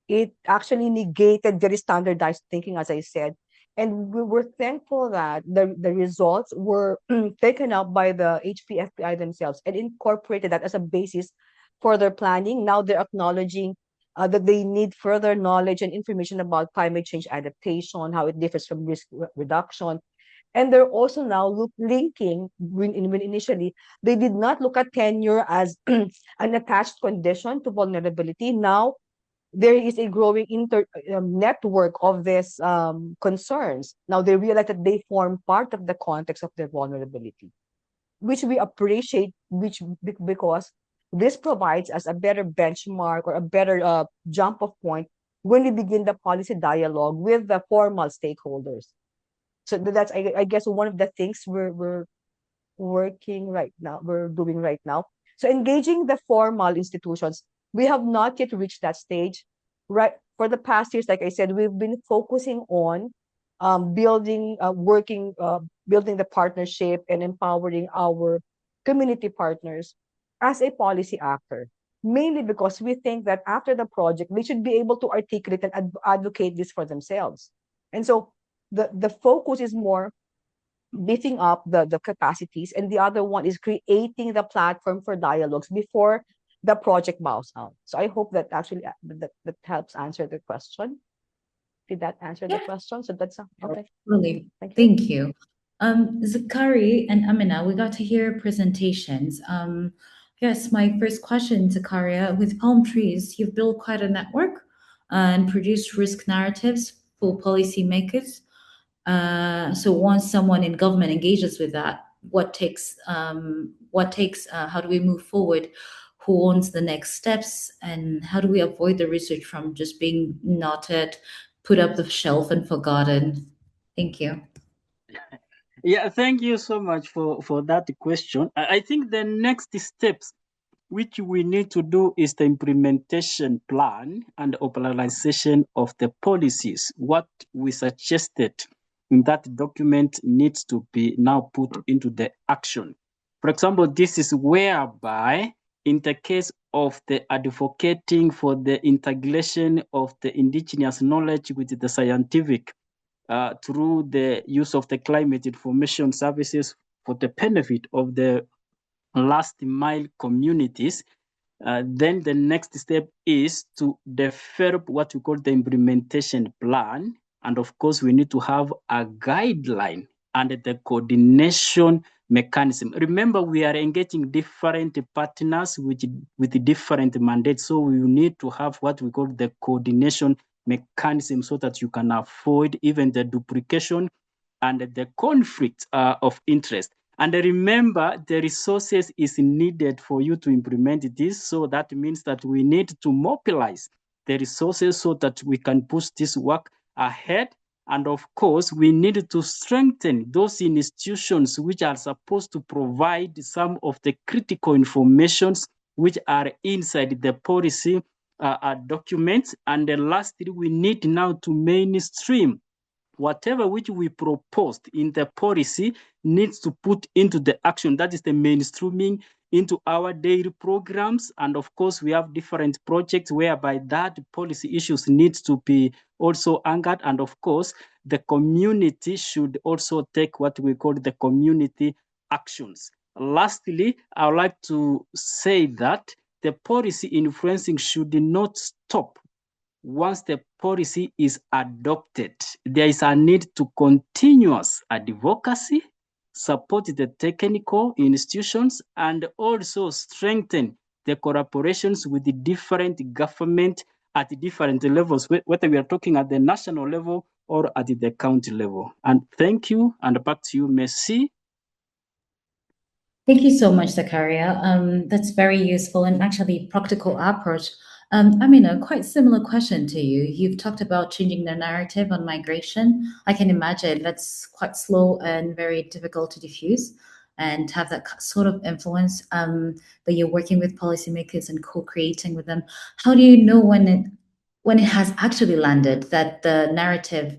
It actually negated very standardized thinking, as I said. And we were thankful that the results were taken up by the HPFPI themselves and incorporated that as a basis for their planning. Now they're acknowledging that they need further knowledge and information about climate change adaptation, how it differs from risk reduction. And they're also now linking, when initially they did not look at tenure as an attached condition to vulnerability. Now there is a growing network of these concerns. Now they realize that they form part of the context of their vulnerability, which we appreciate, because this provides us a better benchmark or a better jump off point when we begin the policy dialogue with the formal stakeholders. So that's, I guess, one of the things we're working right now, we're doing right now. So engaging the formal institutions, We have not yet reached that stage. Right, for the past years, like I said, we've been focusing on building the partnership and empowering our community partners as a policy actor, mainly because we think that after the project, they should be able to articulate and advocate this for themselves. And so the focus is more beefing up the capacities, and the other one is creating the platform for dialogues before the project bows out. So I hope that actually that helps answer the question. Did that answer the question? So that's okay. Really, Thank you. thank you. Zakari and Amina, we got to hear presentations. Yes, my first question, Zakaria, with palm trees, you've built quite a network and produced risk narratives for policymakers. So once someone in government engages with that, what takes, how do we move forward? Who owns the next steps? And how do we avoid the research from just being noted, put up the shelf and forgotten? Thank you. Yeah, thank you so much for that question. I think the next steps which we need to do is the implementation plan and operationalization of the policies. What we suggested in that document needs to be now put into the action. For example, this is whereby in the case of the advocating for the integration of the indigenous knowledge with the scientific through the use of the climate information services for the benefit of the last mile communities, then the next step is to develop what we call the implementation plan. And of course, we need to have a guideline and the coordination mechanism. Remember, we are engaging different partners with different mandates. So we need to have what we call the coordination mechanism so that you can avoid even the duplication and the conflict of interest. And remember, the resources is needed for you to implement this. So that means that we need to mobilize the resources so that we can push this work ahead. And of course, we need to strengthen those institutions which are supposed to provide some of the critical informations which are inside the policy documents. And then lastly, we need now to mainstream whatever which we proposed in the policy needs to put into the action. That is the mainstreaming into our daily programs. And of course, we have different projects whereby that policy issues needs to be also anchored. And of course, the community should also take what we call the community actions. Lastly, I would like to say that the policy influencing should not stop once the policy is adopted. There is a need to continuous advocacy, support the technical institutions, and also strengthen the collaborations with the different government at different levels, whether we are talking at the national level or at the county level. And thank you, and back to you, Merci. Thank you so much, Zakaria. That's very useful and actually practical approach. I mean, a quite similar question to you. You've talked about changing the narrative on migration. I can imagine that's quite slow and very difficult to diffuse and have that sort of influence that you're working with policymakers and co-creating with them. How do you know when it has actually landed, that the narrative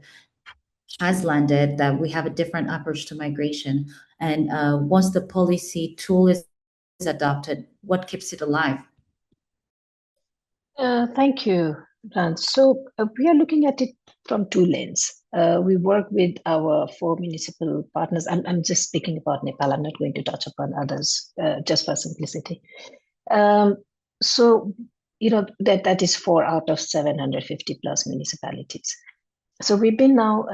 has landed, that we have a different approach to migration? And once the policy tool is adopted, what keeps it alive? Thank you, Grant. So we are looking at it from two lenses. We work with our 4 municipal partners. I'm just speaking about Nepal. I'm not going to touch upon others, just for simplicity. So, that is 4 out of 750 plus municipalities. So we've been now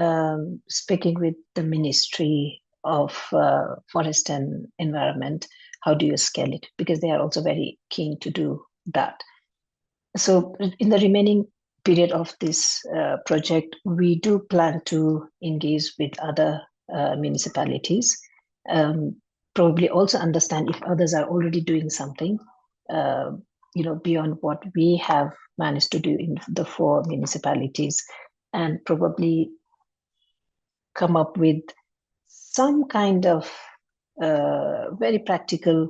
speaking with the Ministry of Forest and Environment. How do you scale it? Because they are also very keen to do that. So in the remaining period of this project, we do plan to engage with other municipalities, probably also understand if others are already doing something, beyond what we have managed to do in the 4 municipalities, and probably come up with some kind of very practical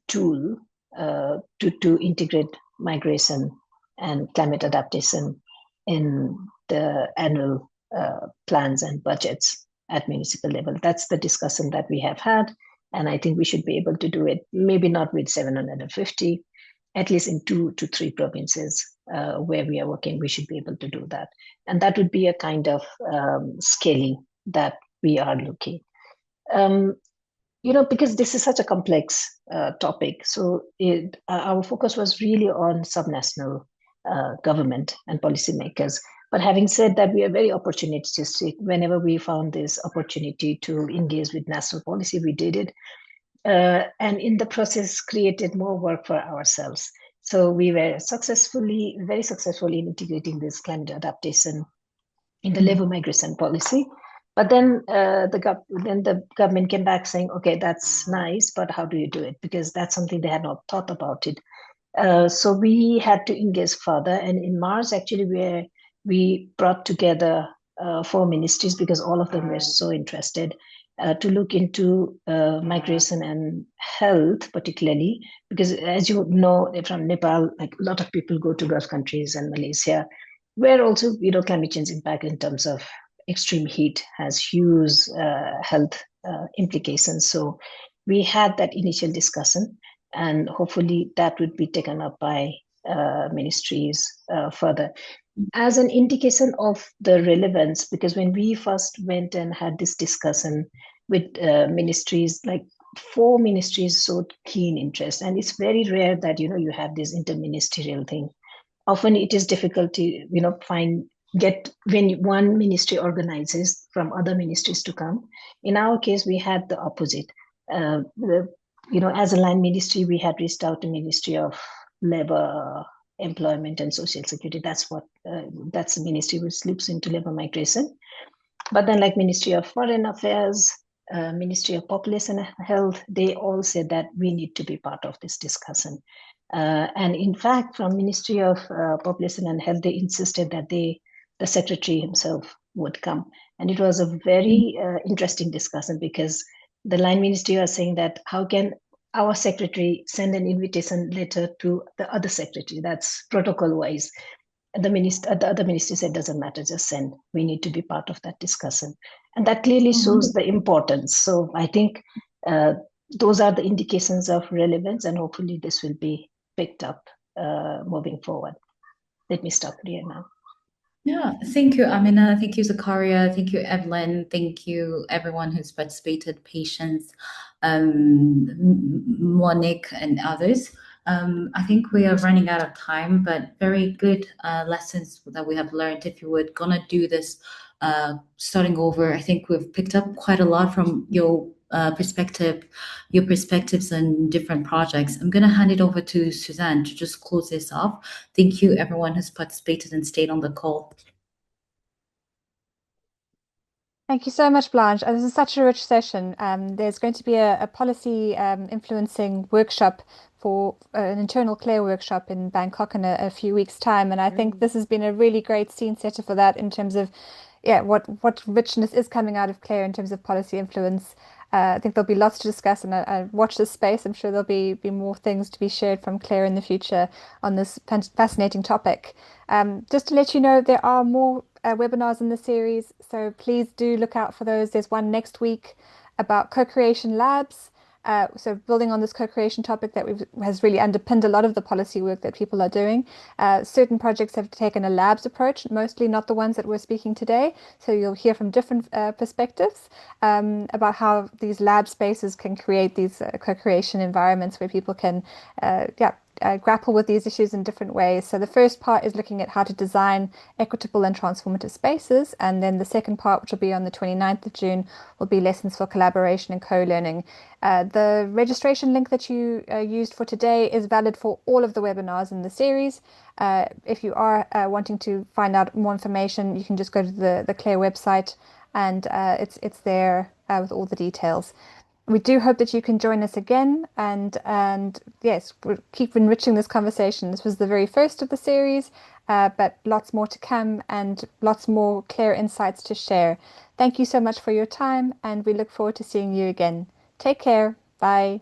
tool to integrate migration and climate adaptation in the annual plans and budgets at municipal level. That's the discussion that we have had. And I think we should be able to do it, maybe not with 750, at least in 2 to 3 provinces where we are working, we should be able to do that. And that would be a kind of scaling that we are looking. Because this is such a complex topic, so our focus was really on subnational government and policymakers. But having said that, we are very opportunistic. Whenever we found this opportunity to engage with national policy, we did it. And in the process, created more work for ourselves. So we were very successfully in integrating this climate adaptation in the labor migration policy. But then the government came back saying, okay, that's nice, but how do you do it? Because that's something they had not thought about it. So we had to engage further. And in March, actually, we brought together 4 ministries, because all of them were so interested to look into migration and health, particularly, because as you know, from Nepal, like a lot of people go to Gulf countries and Malaysia, where also, climate change impact in terms of extreme heat has huge health implications. So we had that initial discussion, and hopefully that would be taken up by ministries further as an indication of the relevance. Because when we first went and had this discussion with ministries, like 4 ministries showed keen interest, and it's very rare that you have this interministerial thing. Often it is difficult to get when one ministry organizes from other ministries to come. In our case, we had the opposite. As a line ministry, we had reached out to Ministry of Labor, Employment and Social Security. That's the ministry which looks into labor migration. But then, like Ministry of Foreign Affairs, Ministry of Population and Health, they all said that we need to be part of this discussion. And in fact, from Ministry of Population and Health, they insisted that the secretary himself would come. And it was a very interesting discussion, because the line ministry was saying that how can our secretary send an invitation letter to the other secretary? That's protocol wise. The other ministry said, doesn't matter, just send. We need to be part of that discussion. And that clearly shows the importance. So I think those are the indications of relevance, and hopefully this will be picked up moving forward. Let me stop here now. Yeah, thank you, Amina. Thank you, Zakaria. Thank you, Evelyn. Thank you, everyone who's participated, Patience, Monique, and others. I think we are running out of time, but very good lessons that we have learned. If you were gonna do this starting over, I think we've picked up quite a lot from your perspectives on different projects. I'm gonna hand it over to Suzanne to just close this off. Thank you, everyone who's participated and stayed on the call. Thank you so much, Blanche. This is such a rich session. There's going to be a policy influencing workshop for an internal CLARE workshop in Bangkok in a few weeks' time. And I think this has been a really great scene setter for that, in terms of what richness is coming out of CLARE in terms of policy influence. I think there'll be lots to discuss, and I watch this space. I'm sure there'll be more things to be shared from CLARE in the future on this fascinating topic. Just to let you know, there are more webinars in the series, so please do look out for those. There's one next week about co-creation labs. So building on this co-creation topic that has really underpinned a lot of the policy work that people are doing. Certain projects have taken a labs approach, mostly not the ones that we're speaking today. So you'll hear from different perspectives about how these lab spaces can create these co-creation environments where people can grapple with these issues in different ways. So the first part is looking at how to design equitable and transformative spaces. And then the second part, which will be on the 29th of June, will be lessons for collaboration and co-learning. The registration link that you used for today is valid for all of the webinars in the series. If you are wanting to find out more information, you can just go to the CLARE website, and it's there with all the details. We do hope that you can join us again, and yes, we'll keep enriching this conversation. This was the very first of the series, but lots more to come and lots more clear insights to share. Thank you so much for your time, and we look forward to seeing you again. Take care. Bye.